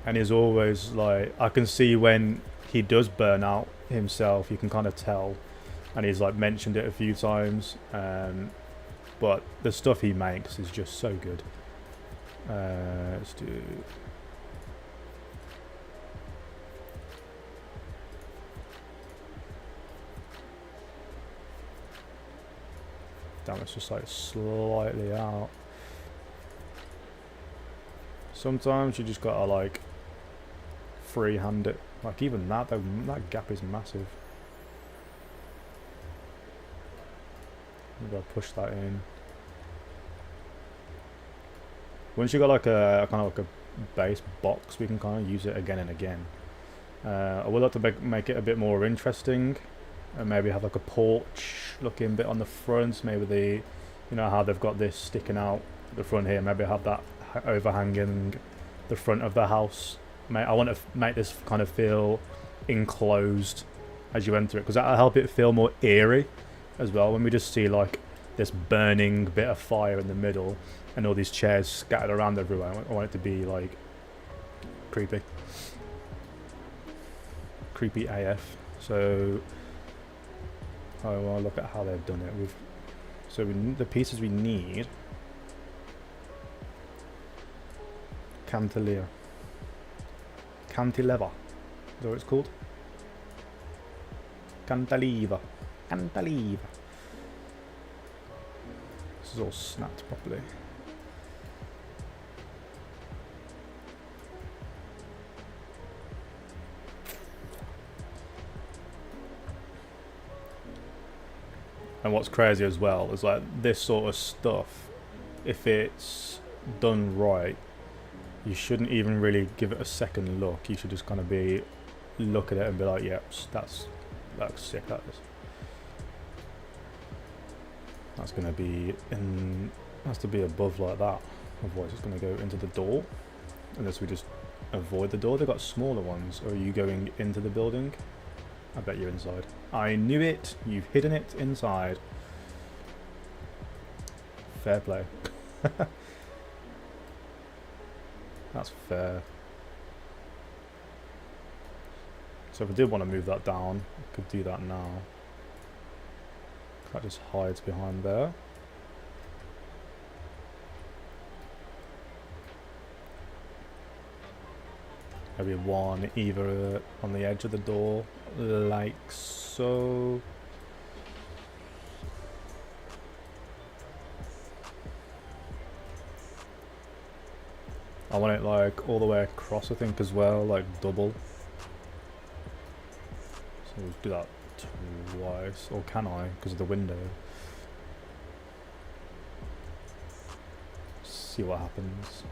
And he's always like, I can see when he does burn out himself, you can kind of tell, and he's like mentioned it a few times, but the stuff he makes is just so good. Let's do... Damn, it's just like slightly out. Sometimes you just gotta like freehand it. Like even that, though, that gap is massive. Maybe I'll push that in. Once you got like a kind of like a base box, we can kind of use it again and again. I would like to make it a bit more interesting, and maybe have like a porch looking bit on the front. Maybe you know how they've got this sticking out the front here. Maybe have that overhanging the front of the house. I want to make this kind of feel enclosed as you enter it, because that'll help it feel more eerie as well. When we just see like this burning bit of fire in the middle and all these chairs scattered around everywhere, I want it to be like creepy AF. So well, look at how they've done it. So the pieces we need: cantilever. Cantilever. Is that what it's called? Cantilever. Cantilever. This is all snapped properly. And what's crazy as well is like this sort of stuff, if it's done right, you shouldn't even really give it a second look. You should just kind of look at it and be like, yep, that's sick, that is. That's going to be in, has to be above like that, otherwise it's going to go into the door, unless we just avoid the door. They've got smaller ones. Or are you going into the building? I bet you're inside. I knew it. You've hidden it inside. Fair play. That's fair. So if I did want to move that down, I could do that now. That just hides behind there. Maybe one either on the edge of the door, like so. I want it like all the way across, I think, as well, like double. So we'll do that twice, or can I, because of the window? See what happens.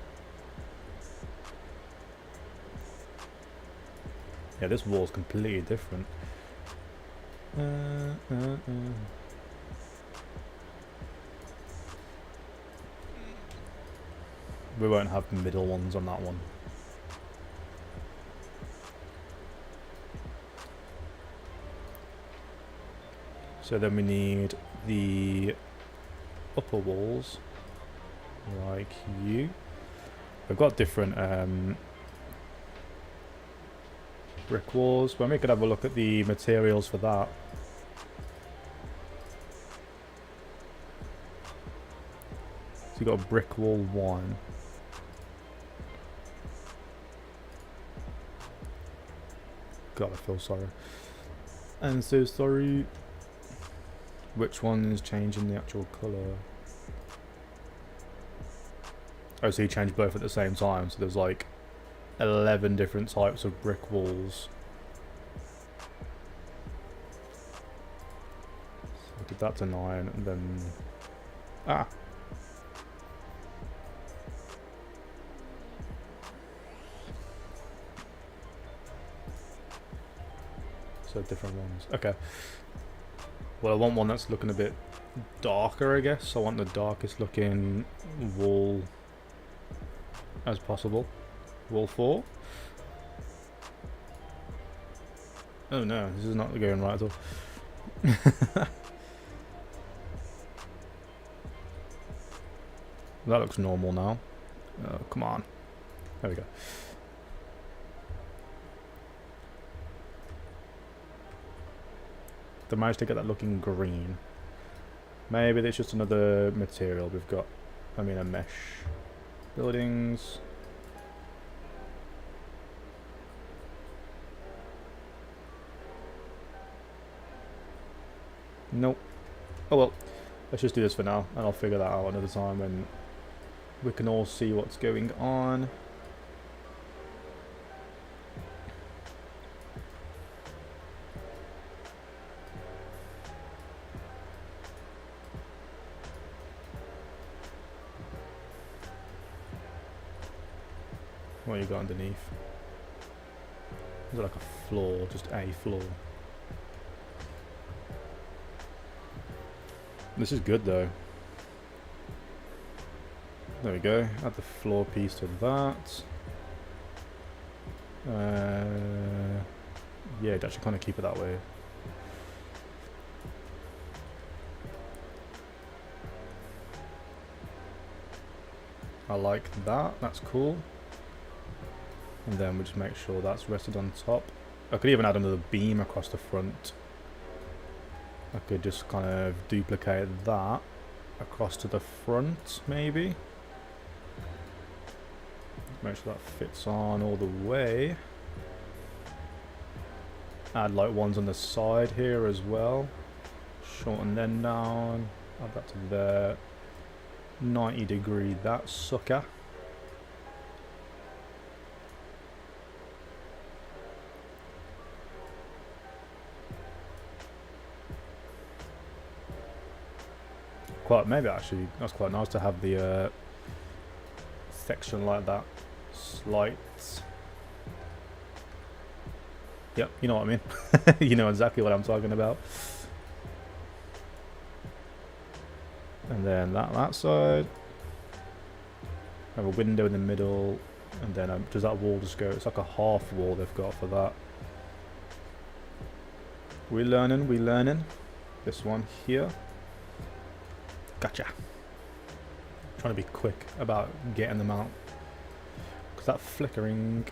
Yeah, this wall's completely different. We won't have middle ones on that one. So then we need the upper walls, like you. We've got different brick walls. When we could have a look at the materials for that. So you got a brick wall 1. God, I feel sorry. I'm so sorry. Which one is changing the actual colour? Oh, so you changed both at the same time. So there's like 11 different types of brick walls. So I did that to 9 and then... Ah! So different ones. Okay. Well, I want one that's looking a bit darker, I guess. I want the darkest looking wall as possible. Wall 4. Oh no, this is not going right at all. That looks normal now. Oh, come on. There we go. They managed to get that looking green. Maybe it's just another material we've got. I mean, a mesh. Buildings. Nope. Oh well. Let's just do this for now, and I'll figure that out another time when we can all see what's going on. What you got underneath? Is it like a floor? Just a floor? This is good though. There we go. Add the floor piece to that. Yeah, it actually kind of keep it that way. I like that. That's cool. And then we just make sure that's rested on top. I could even add another beam across the front. I could just kind of duplicate that across to the front, maybe. Make sure that fits on all the way. Add like ones on the side here as well. Shorten them down. Add that to there. 90 degree that sucker. Quite, maybe actually that's quite nice to have the section like that. Slight. Yep, you know what I mean. You know exactly what I'm talking about. And then that side. Have a window in the middle. And then does that wall just go? It's like a half wall they've got for that. We learning. This one here. Gotcha. Trying to be quick about getting them out. Because that flickering,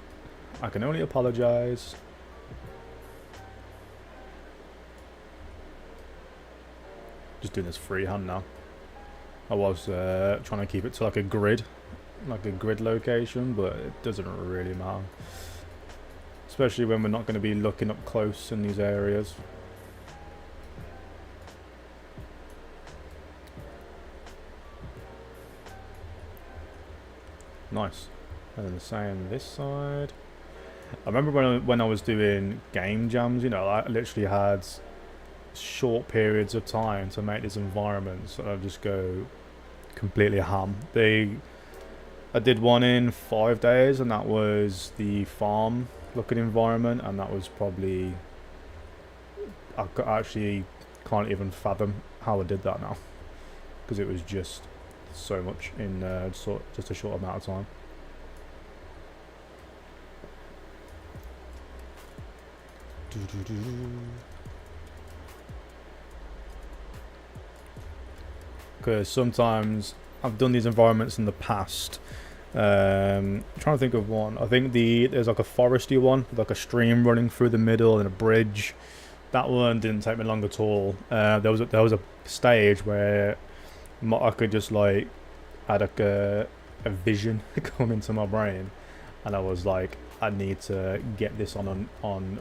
I can only apologise. Just doing this freehand now. I was trying to keep it to like a grid location, but it doesn't really matter. Especially when we're not going to be looking up close in these areas. Nice. And then the same this side. I remember when I was doing game jams, you know, I literally had short periods of time to make these environments, and I'd just go completely ham. I did one in 5 days, and that was the farm looking environment, and that was probably, I actually can't even fathom how I did that now, because it was just so much in just a short amount of time. Because sometimes I've done these environments in the past. Trying to think of one. I think there's like a foresty one, like a stream running through the middle and a bridge. That one didn't take me long at all. There was a stage where I could just like had like a vision come into my brain, and I was like, I need to get this on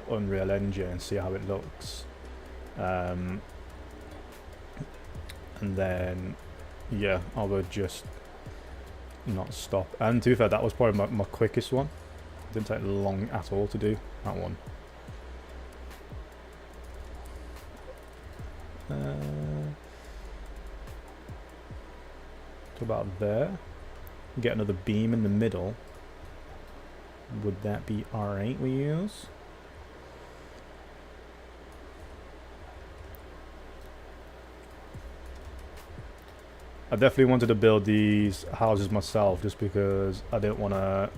Unreal Engine and see how it looks. And then yeah, I would just not stop. And to be fair, that was probably my quickest one. It didn't take long at all to do that one. To about there. Get another beam in the middle. Would that be alright with you? I definitely wanted to build these houses myself just because I didn't want to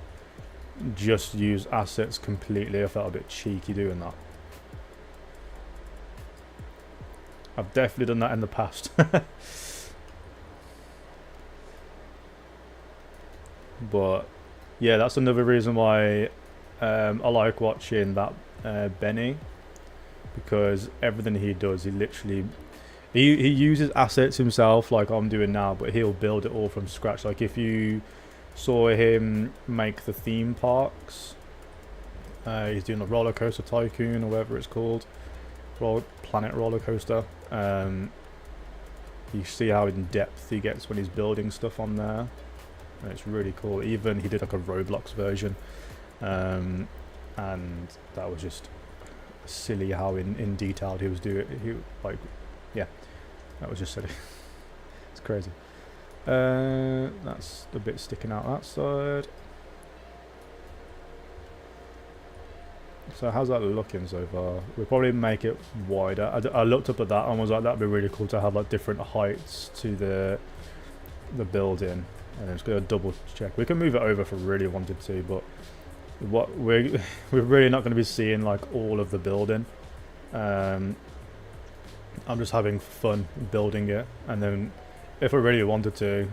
just use assets completely. I felt a bit cheeky doing that. I've definitely done that in the past. But yeah, that's another reason why I like watching that Benny, because everything he does, he literally he uses assets himself like I'm doing now, but he'll build it all from scratch. Like if you saw him make the theme parks, he's doing a roller coaster tycoon or whatever it's called, Planet Roller Coaster. You see how in depth he gets when he's building stuff on there. And it's really cool. Even he did like a Roblox version, and that was just silly how in detailed he was doing. Yeah, that was just silly. It's crazy. That's a bit sticking out that side. So how's that looking so far? We'll probably make it wider. I looked up at that and was like, that'd be really cool to have like different heights to the building. And I'm just gonna double check. We can move it over if we really wanted to, but we're really not going to be seeing like all of the building. I'm just having fun building it, and then if I really wanted to,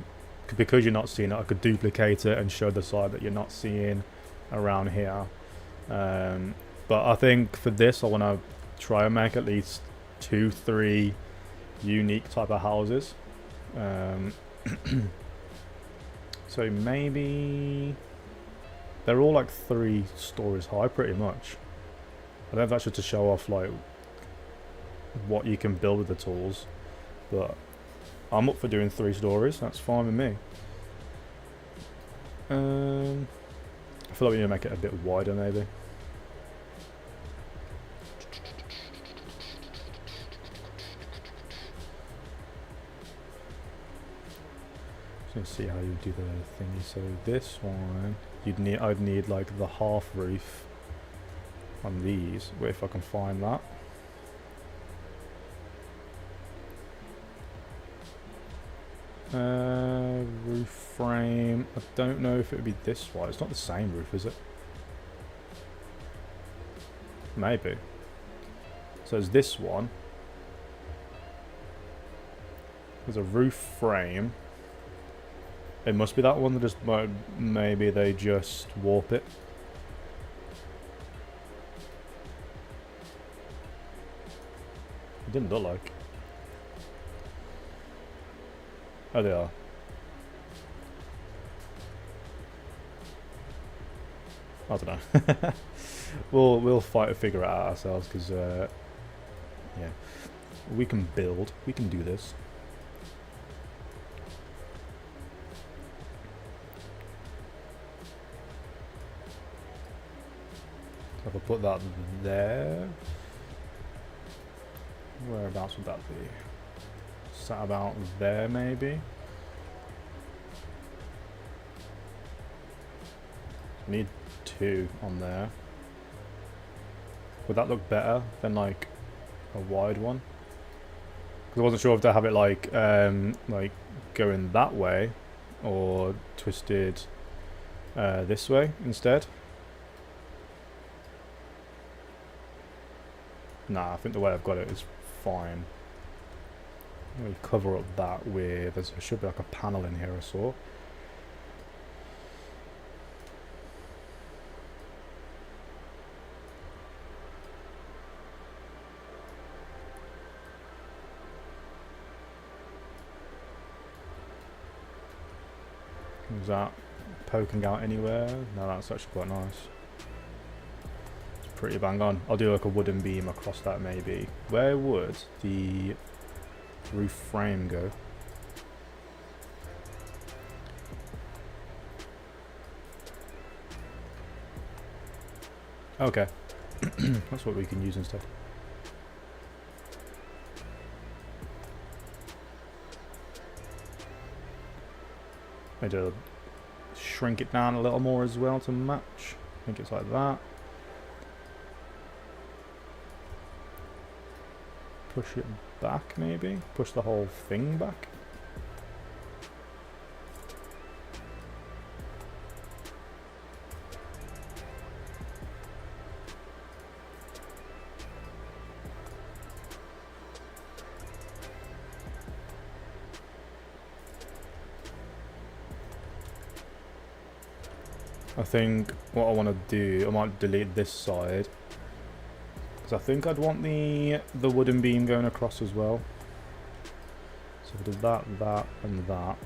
because you're not seeing it, I could duplicate it and show the side that you're not seeing around here. But I think for this, I want to try and make at least 2-3 unique type of houses. So maybe they're all like 3 stories high pretty much. I don't know if that's just to show off like what you can build with the tools, but I'm up for doing 3 stories. That's fine with me. I feel like we need to make it a bit wider maybe. Let's see how you do the thingy. So this one, I'd need like the half roof on these. Wait if I can find that. Roof frame. I don't know if it would be this one. It's not the same roof, is it? Maybe. So it's this one. There's a roof frame. It must be that one. That just maybe they just warp it. It didn't look like. Oh, they are. I don't know. we'll fight to figure it out ourselves because yeah, we can build. We can do this. So if I put that there, whereabouts would that be? Sat about there, maybe. Need 2 on there. Would that look better than like a wide one? Because I wasn't sure if to have it like going that way or twisted this way instead. Nah, I think the way I've got it is fine. We cover up that with, there should be like a panel in here I saw. Is that poking out anywhere? No, that's actually quite nice. It's pretty bang on. I'll do like a wooden beam across that maybe. Where would the roof frame go? Okay. That's what we can use instead. I need to shrink it down a little more as well to match. I think it's like that. Push it back maybe? Push the whole thing back? I think what I want to do, I might delete this side. Because I think I'd want the wooden beam going across as well. So if I did that, that, and that.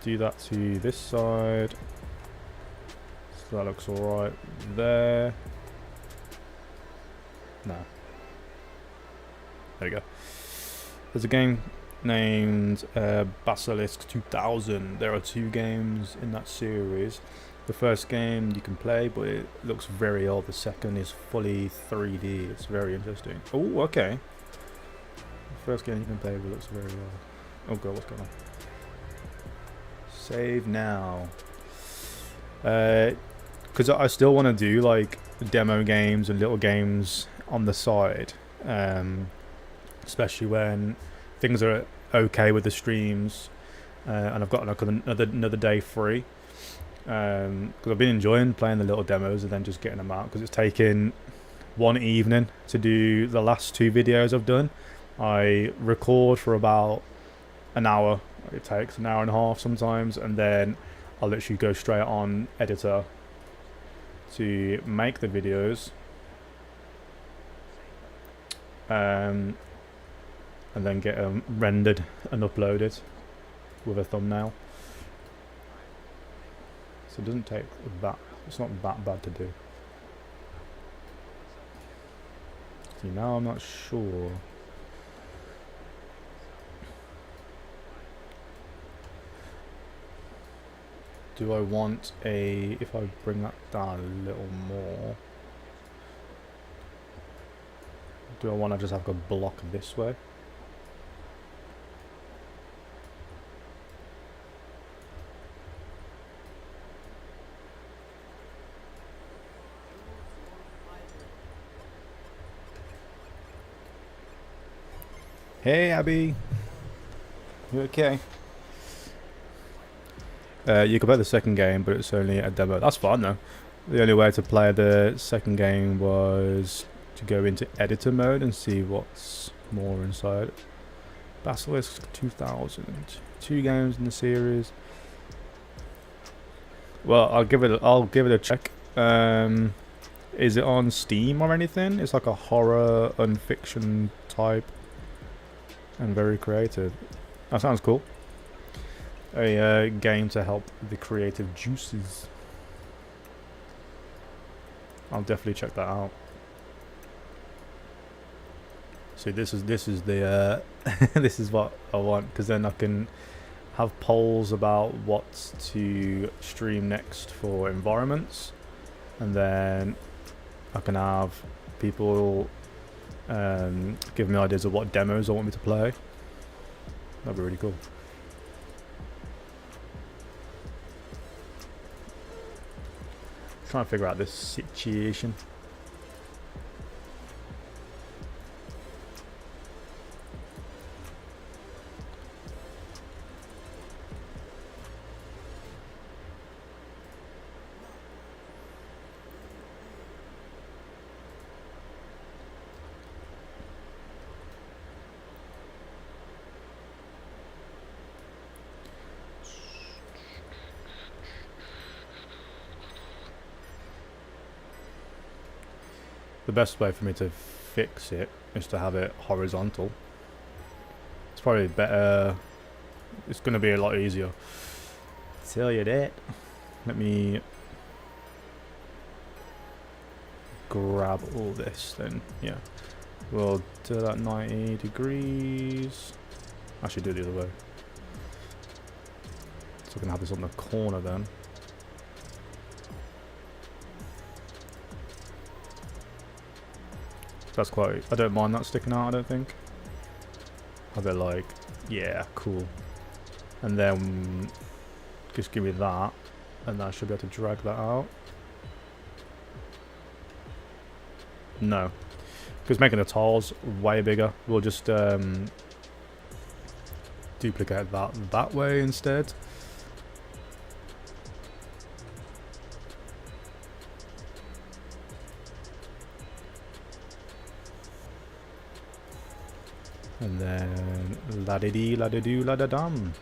Do that to this side. So that looks alright there. No. There we go. There's a game named Basilisk 2000. There are 2 games in that series. The first game you can play, but it looks very old. The second is fully 3D. It's very interesting. Oh, okay. The first game you can play, but it looks very old. Oh god, what's going on? Save now. Because I still want to do like demo games and little games on the side, especially when things are okay with the streams, and I've got like another day free. Because I've been enjoying playing the little demos and then just getting them out, because it's taken one evening to do the last 2 videos I've done. I record for about an hour. It takes an hour and a half sometimes, and then I'll literally go straight on editor to make the videos, and then get them rendered and uploaded with a thumbnail. So it doesn't take that, it's not that bad to do. See, now I'm not sure. Do I want a, if I bring that down a little more, do I want to just have a block this way? Hey, Abby. You okay? You can play the second game, but it's only a demo. That's fine though. The only way to play the second game was to go into editor mode and see what's more inside. Basilisk 2000. 2 games in the series. Well, I'll give it a check. Is it on Steam or anything? It's like a horror unfiction type and very creative. That sounds cool. A game to help the creative juices. I'll definitely check that out. See, this is the this is what I want, because then I can have polls about what to stream next for environments, and then I can have people give me ideas of what demos I want me to play. That'd be really cool. Trying to figure out this situation. The best way for me to fix it is to have it horizontal. It's probably better. It's going to be a lot easier. Tell you that. Let me grab all this then. Yeah. We'll do that 90 degrees. Actually do it the other way. So we can have this on the corner then. That's quite, I don't mind that sticking out, I don't think. Have it like, yeah, cool. And then just give me that, and I should be able to drag that out. No, because making the tiles way bigger, we'll just duplicate that way instead. And then la-de-dee, la-de-doo, la-da-dum.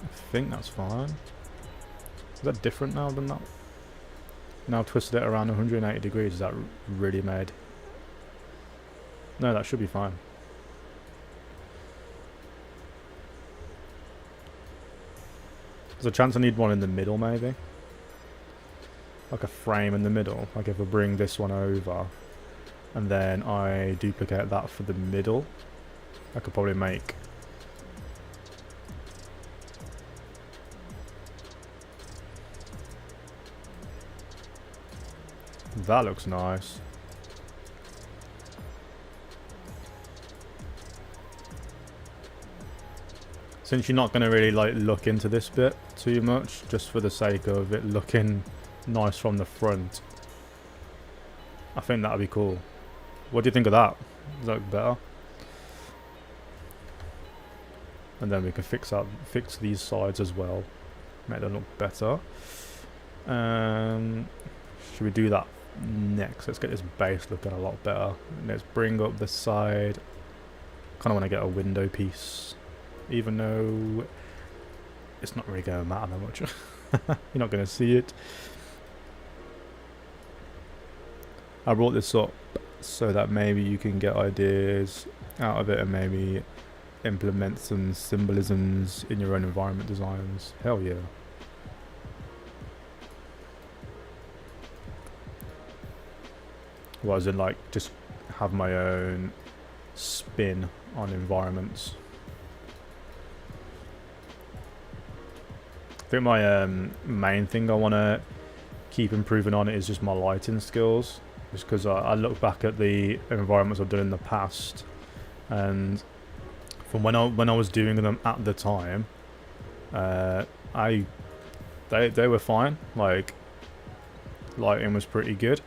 I think that's fine. Is that different now than that? Now I've twisted it around 180 degrees. Is that really made? No, that should be fine. There's a chance I need one in the middle, maybe. Like a frame in the middle. Like if I bring this one over, and then I duplicate that for the middle, I could probably make that. Looks nice. Since you're not going to really like look into this bit too much, just for the sake of it looking nice from the front, I think that'd be cool. What do you think of that? Does that look better? And then we can fix these sides as well, make them look better. Should we do that next? Let's get this base looking a lot better. Let's bring up the side. Kind of want to get a window piece, even though it's not really going to matter that much. You're not going to see it. I brought this up so that maybe you can get ideas out of it and maybe implement some symbolisms in your own environment designs. Hell yeah. Well, as in like just have my own spin on environments. I think my main thing I want to keep improving on is just my lighting skills. Just because I look back at the environments I've done in the past, and from when I was doing them at the time, they were fine. Like lighting was pretty good,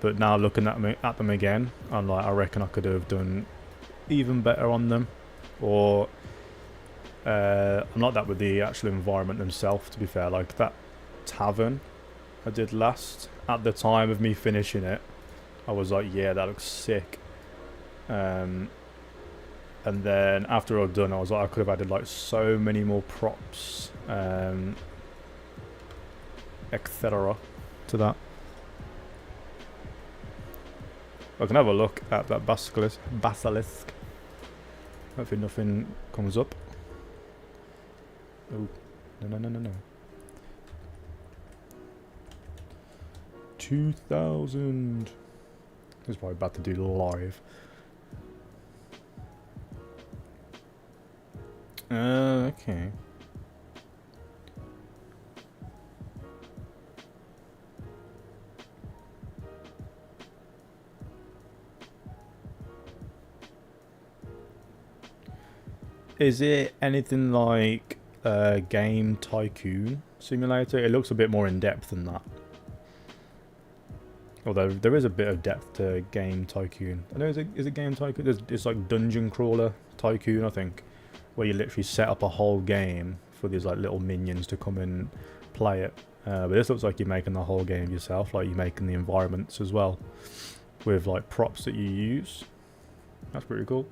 but now looking at them again, I'm like, I reckon I could have done even better on them, or I'm not that with the actual environment themselves, to be fair. Like that tavern I did last, at the time of me finishing it, I was like, yeah, that looks sick. And then after I'd done, I was like, I could have added like so many more props, etc. to that. I can have a look at that basilisk. Hopefully nothing comes up. Oh, no. 2,000. This is probably about to do live. Okay. Is it anything like Game Tycoon Simulator? It looks a bit more in depth than that. Although there is a bit of depth to Game Tycoon. I know, is it Game Tycoon? It's like Dungeon Crawler Tycoon, I think, where you literally set up a whole game for these like little minions to come and play it. But this looks like you're making the whole game yourself, like you're making the environments as well, with like props that you use. That's pretty cool.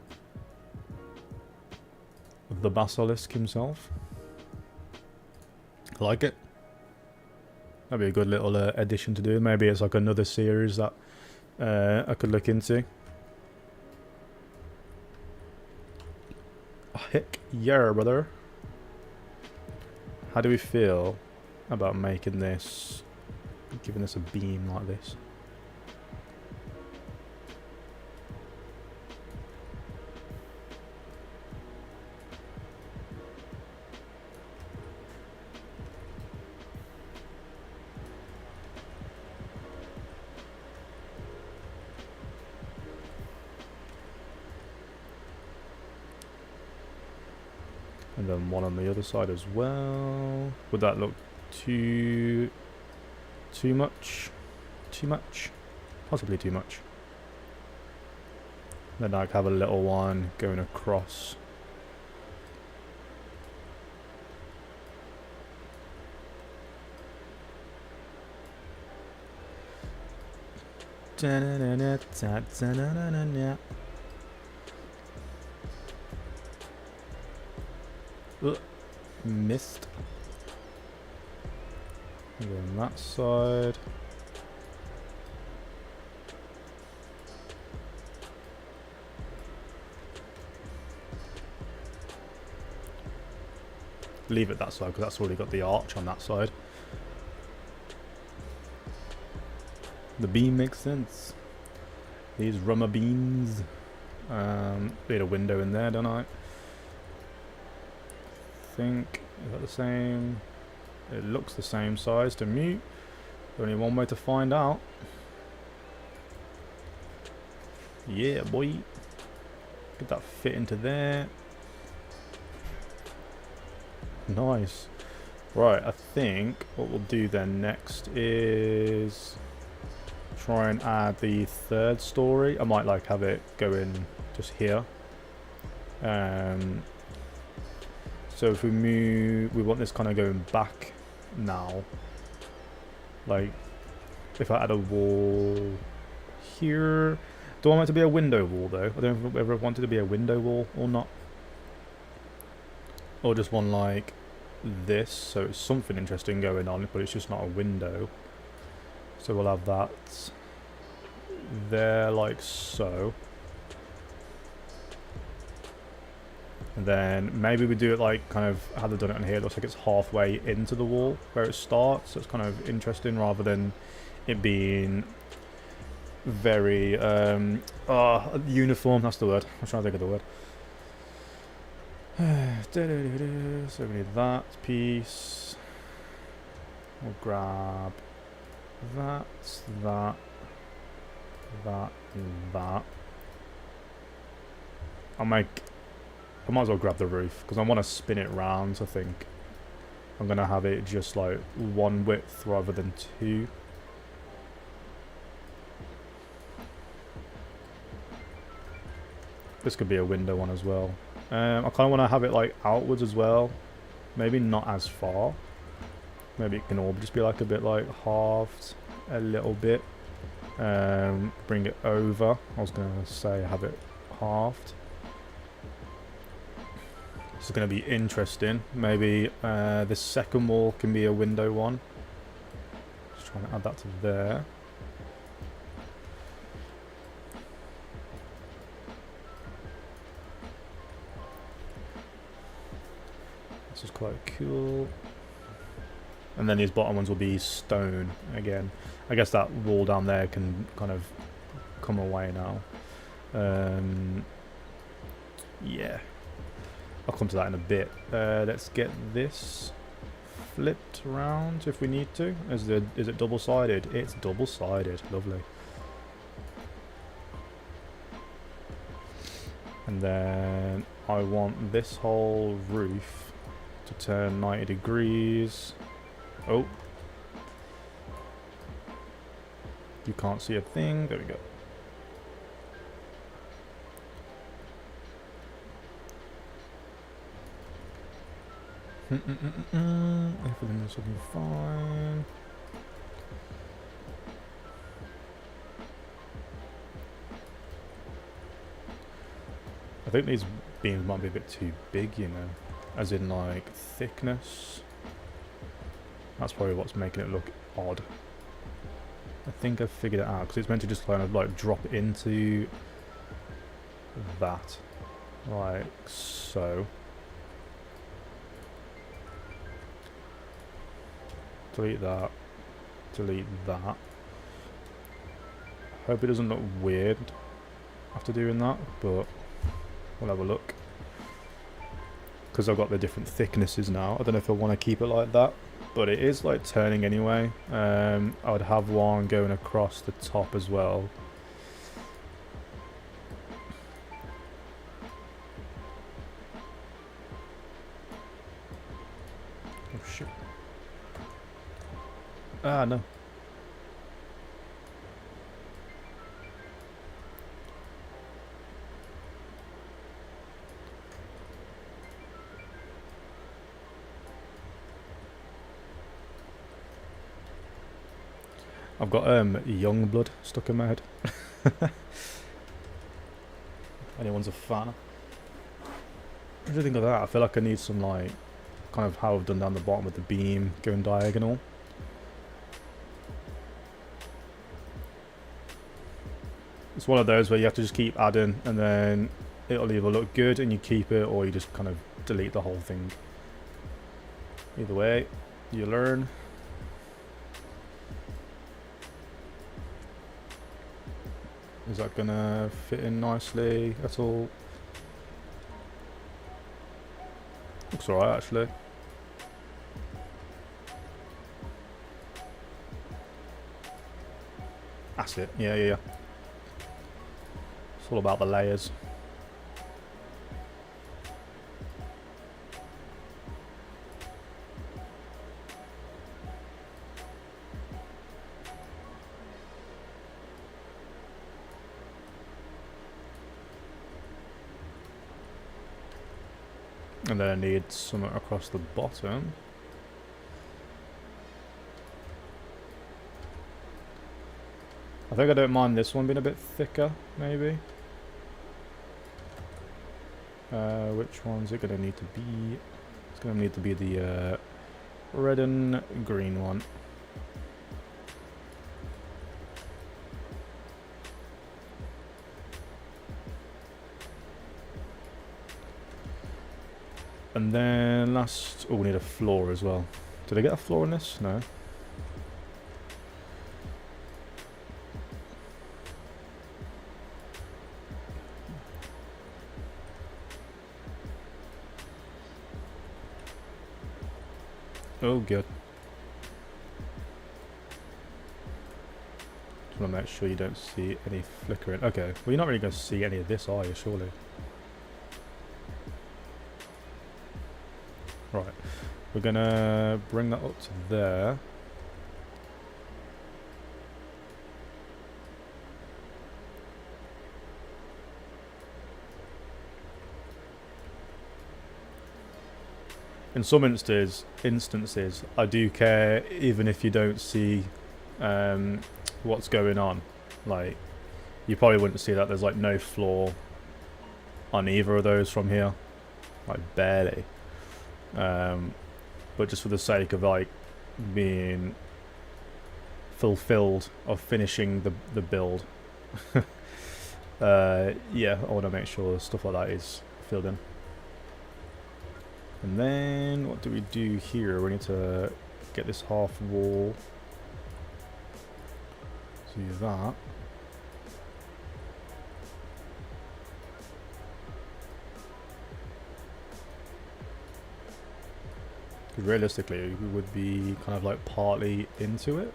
The basilisk himself. I like it. That'd be a good little addition to do. Maybe it's like another series that I could look into. Oh, heck yeah, brother. How do we feel about making this, giving this a beam like this? And then one on the other side as well. Would that look too much? Too much? Possibly too much. Then I have a little one going across. Missed. Go on that side. Leave it that side because that's already got the arch on that side. The beam makes sense. These rummer beams. Need a window in there, don't I? Think is that the same? It looks the same size to me. Only one way to find out. Yeah, boy. Get that fit into there. Nice. Right, I think what we'll do then next is try and add the third story. I might like have it go in just here. So if we move, we want this kind of going back now. Like, if I add a wall here, do I want it to be a window wall though? I don't know if I ever wanted to be a window wall or not. Or just one like this, so it's something interesting going on, but it's just not a window. So we'll have that there like so. And then maybe we do it like kind of how they've done it on here. It looks like it's halfway into the wall where it starts. So it's kind of interesting rather than it being very uniform. That's the word. I'm trying to think of the word. So we need that piece. We'll grab that, that, and that. I might as well grab the roof because I want to spin it round. So I think I'm going to have it just like one width rather than two. This could be a window one as well. I kind of want to have it like outwards as well. Maybe not as far. Maybe it can all just be like a bit like halved a little bit. Bring it over. I was going to say have it halved. This is going to be interesting. Maybe the second wall can be a window one. Just trying to add that to there. This is quite cool. And then these bottom ones will be stone again. I guess that wall down there can kind of come away now. Yeah. I'll come to that in a bit. Let's get this flipped around if we need to. Is it double-sided? It's double-sided. Lovely. And then I want this whole roof to turn 90 degrees. Oh. You can't see a thing. There we go. Everything is looking fine. I think these beams might be a bit too big, you know, as in like thickness. That's probably what's making it look odd. I think I've figured it out because it's meant to just kind of like drop into that, like so. Delete that. Delete that. Hope it doesn't look weird after doing that, but we'll have a look. Because I've got the different thicknesses now. I don't know if I want to keep it like that, but it is like turning anyway. I would have one going across the top as well. Oh shit. Ah, no. I've got young blood stuck in my head. Anyone's a fan. What do you think of that? I feel like I need some like kind of how I've done down the bottom with the beam going diagonal. It's one of those where you have to just keep adding and then it'll either look good and you keep it or you just kind of delete the whole thing. Either way, you learn. Is that gonna fit in nicely at all? Looks alright actually. That's it, yeah. It's all about the layers. And then I need some across the bottom. I think I don't mind this one being a bit thicker, maybe. Which one's it going to need to be? It's going to need to be the red and green one. And then last... Oh, we need a floor as well. Did I get a floor in this? No. Oh, good. Just want to make sure you don't see any flickering. Okay, well, you're not really going to see any of this, are you, surely? Right, we're going to bring that up to there. in some instances, I do care even if you don't see what's going on. Like, you probably wouldn't see that there's like no floor on either of those from here, like barely. But just for the sake of like being fulfilled of finishing the build, yeah, I want to make sure stuff like that is filled in. And then what do we do here? We need to get this half wall. Do that. Because realistically, we would be kind of like partly into it.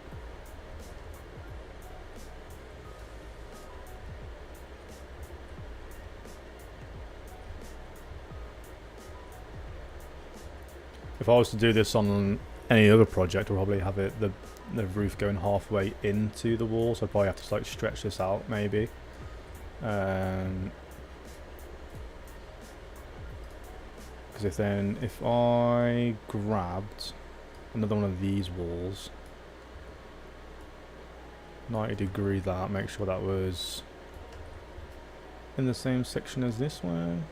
If I was to do this on any other project, I'd probably have it the roof going halfway into the wall, so I'd probably have to like stretch this out maybe. Because if I grabbed another one of these walls, 90-degree that, make sure that was in the same section as this one.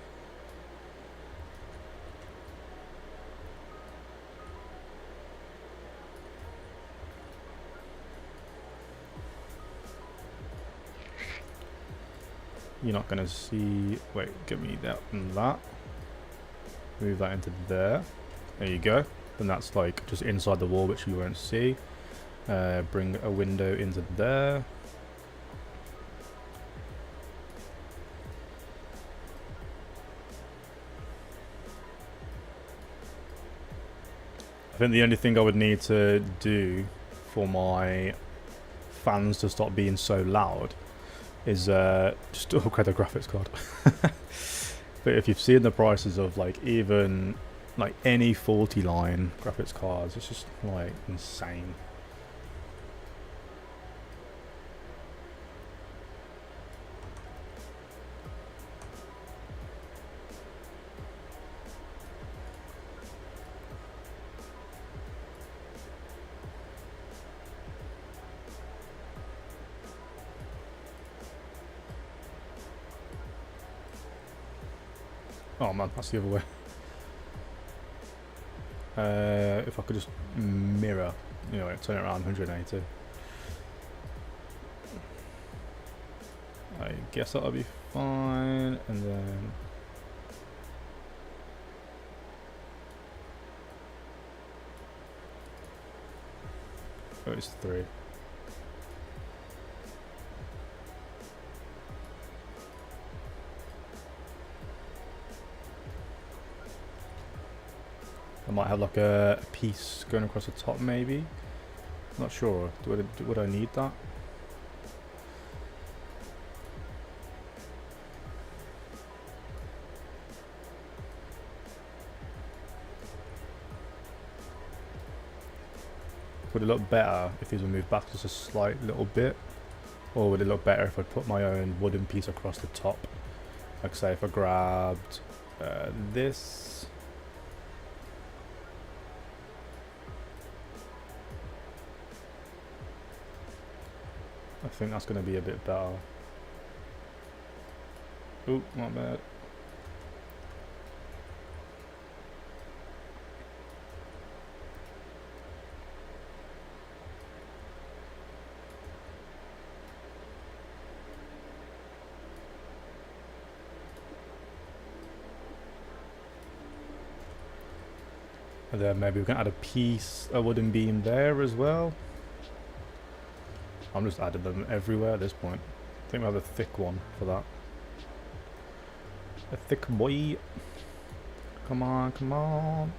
You're not going to see... Wait, give me that and that. Move that into there. There you go. And that's like just inside the wall, which you won't see. Bring a window into there. I think the only thing I would need to do for my fans to stop being so loud is just upgrade the graphics card. But if you've seen the prices of like even like any 40 line graphics cards, it's just like insane. Oh man, that's the other way. If I could just mirror, you know, turn it around 180. I guess that'll be fine, and then... Oh, it's 3. I might have like a piece going across the top, maybe. Not sure. Would I need that? Would it look better if these were moved back just a slight little bit? Or would it look better if I put my own wooden piece across the top? Like say if I grabbed this. I think that's going to be a bit better. Oop, not bad. And then maybe we can add a wooden beam there as well. I'm just adding them everywhere at this point. I think we have a thick one for that. A thick boy. Come on, come on.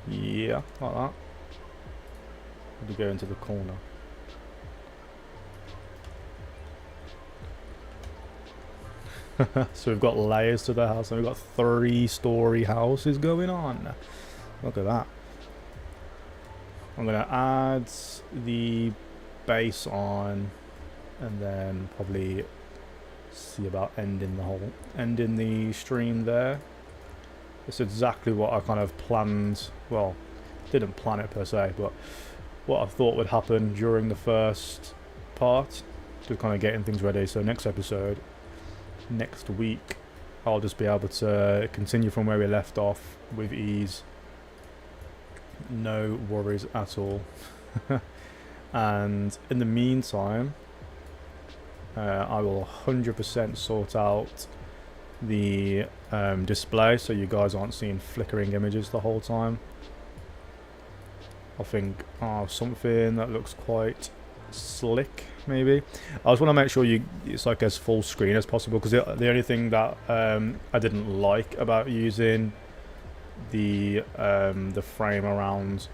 Yeah, like that. To go into the corner. So we've got layers to the house, and we've got 3-story houses going on. Look at that. I'm gonna add the base on, and then probably see about ending the stream there. It's exactly what I kind of planned. Well, didn't plan it per se, but what I thought would happen during the first part, to kind of getting things ready. So next episode, next week, I'll just be able to continue from where we left off with ease. No worries at all. And in the meantime, I will 100% sort out the display so you guys aren't seeing flickering images the whole time. I think something that looks quite slick, maybe. I just want to make sure it's like as full screen as possible, because the only thing that I didn't like about using the frame around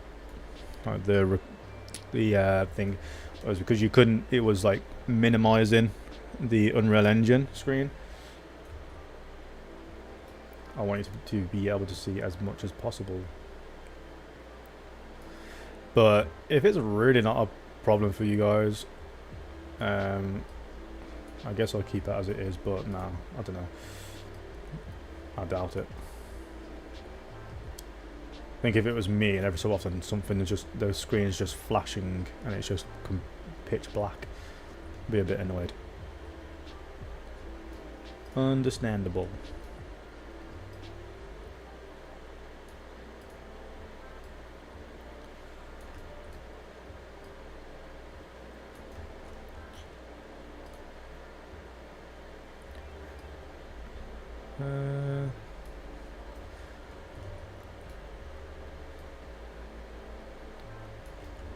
the thing was because you couldn't. It was like minimizing the Unreal Engine screen. I want you to be able to see as much as possible. But if it's really not a problem for you guys, I guess I'll keep it as it is. But no, I don't know. I doubt it. I think if it was me and every so often something is just, the screen's just flashing and it's just pitch black, I'd be a bit annoyed. Understandable.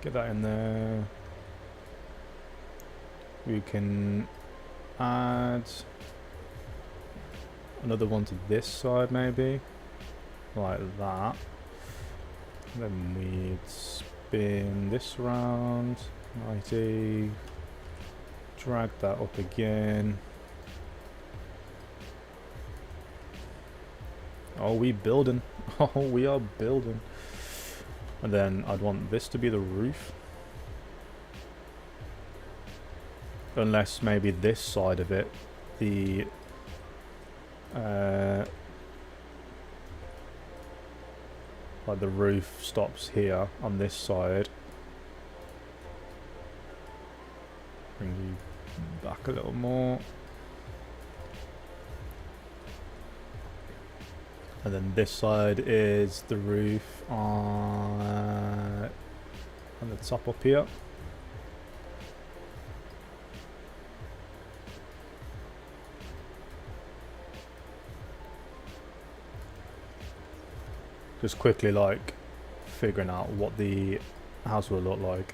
Get that in there. We can add another one to this side, maybe, like that. Then we'd spin this around, 90, drag that up again. Oh, we building. Oh, we are building. And then I'd want this to be the roof. Unless maybe this side of it, the like the roof stops here on this side. Bring you back a little more. And then this side is the roof on the top up here. Just quickly like figuring out what the house will look like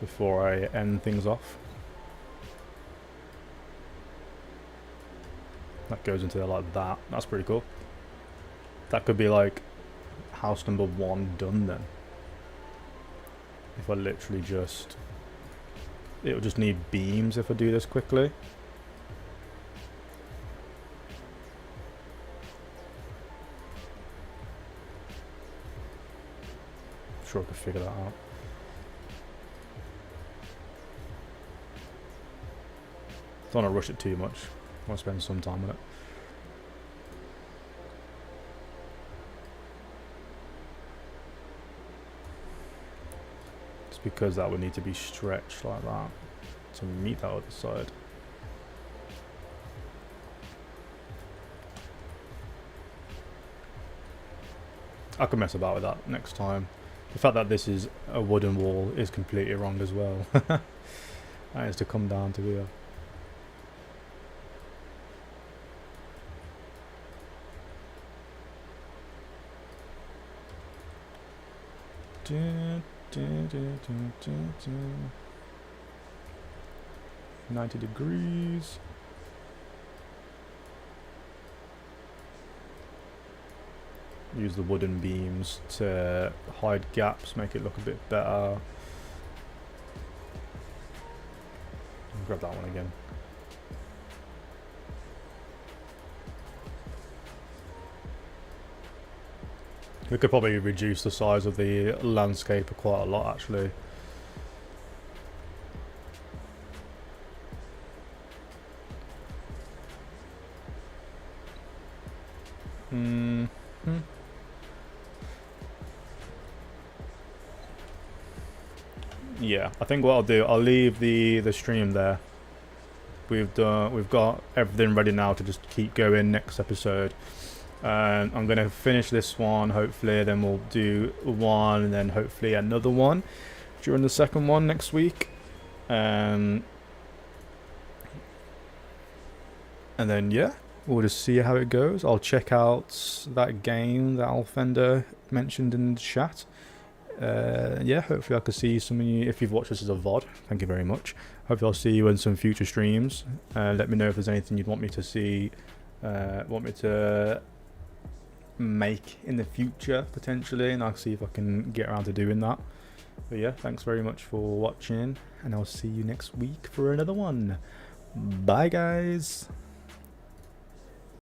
before I end things off. That goes into there like that. That's pretty cool. That could be like house number 1 done then. If I literally just... It would just need beams if I do this quickly. I'm sure I could figure that out. Don't want to rush it too much. I want to spend some time on it. It's because that would need to be stretched like that to meet that other side. I can mess about with that next time. The fact that this is a wooden wall is completely wrong as well. That is to come down to here. Dun, dun, dun, dun, dun, dun. 90 degrees. Use the wooden beams to hide gaps, make it look a bit better. Grab that one again. We could probably reduce the size of the landscape quite a lot, actually. Yeah, I think what I'll do, I'll leave the stream there. We've got everything ready now to just keep going next episode. I'm gonna finish this one hopefully, then we'll do one and then hopefully another one during the second one next week. And then yeah, we'll just see how it goes. I'll check out that game that Alfender mentioned in the chat. Yeah, hopefully I can see some of you. If you've watched this as a VOD, thank you very much. Hopefully I'll see you in some future streams. Let me know if there's anything you'd want me to see, want me to make in the future potentially, and I'll see if I can get around to doing that. But yeah, thanks very much for watching, and I'll see you next week for another one. Bye guys.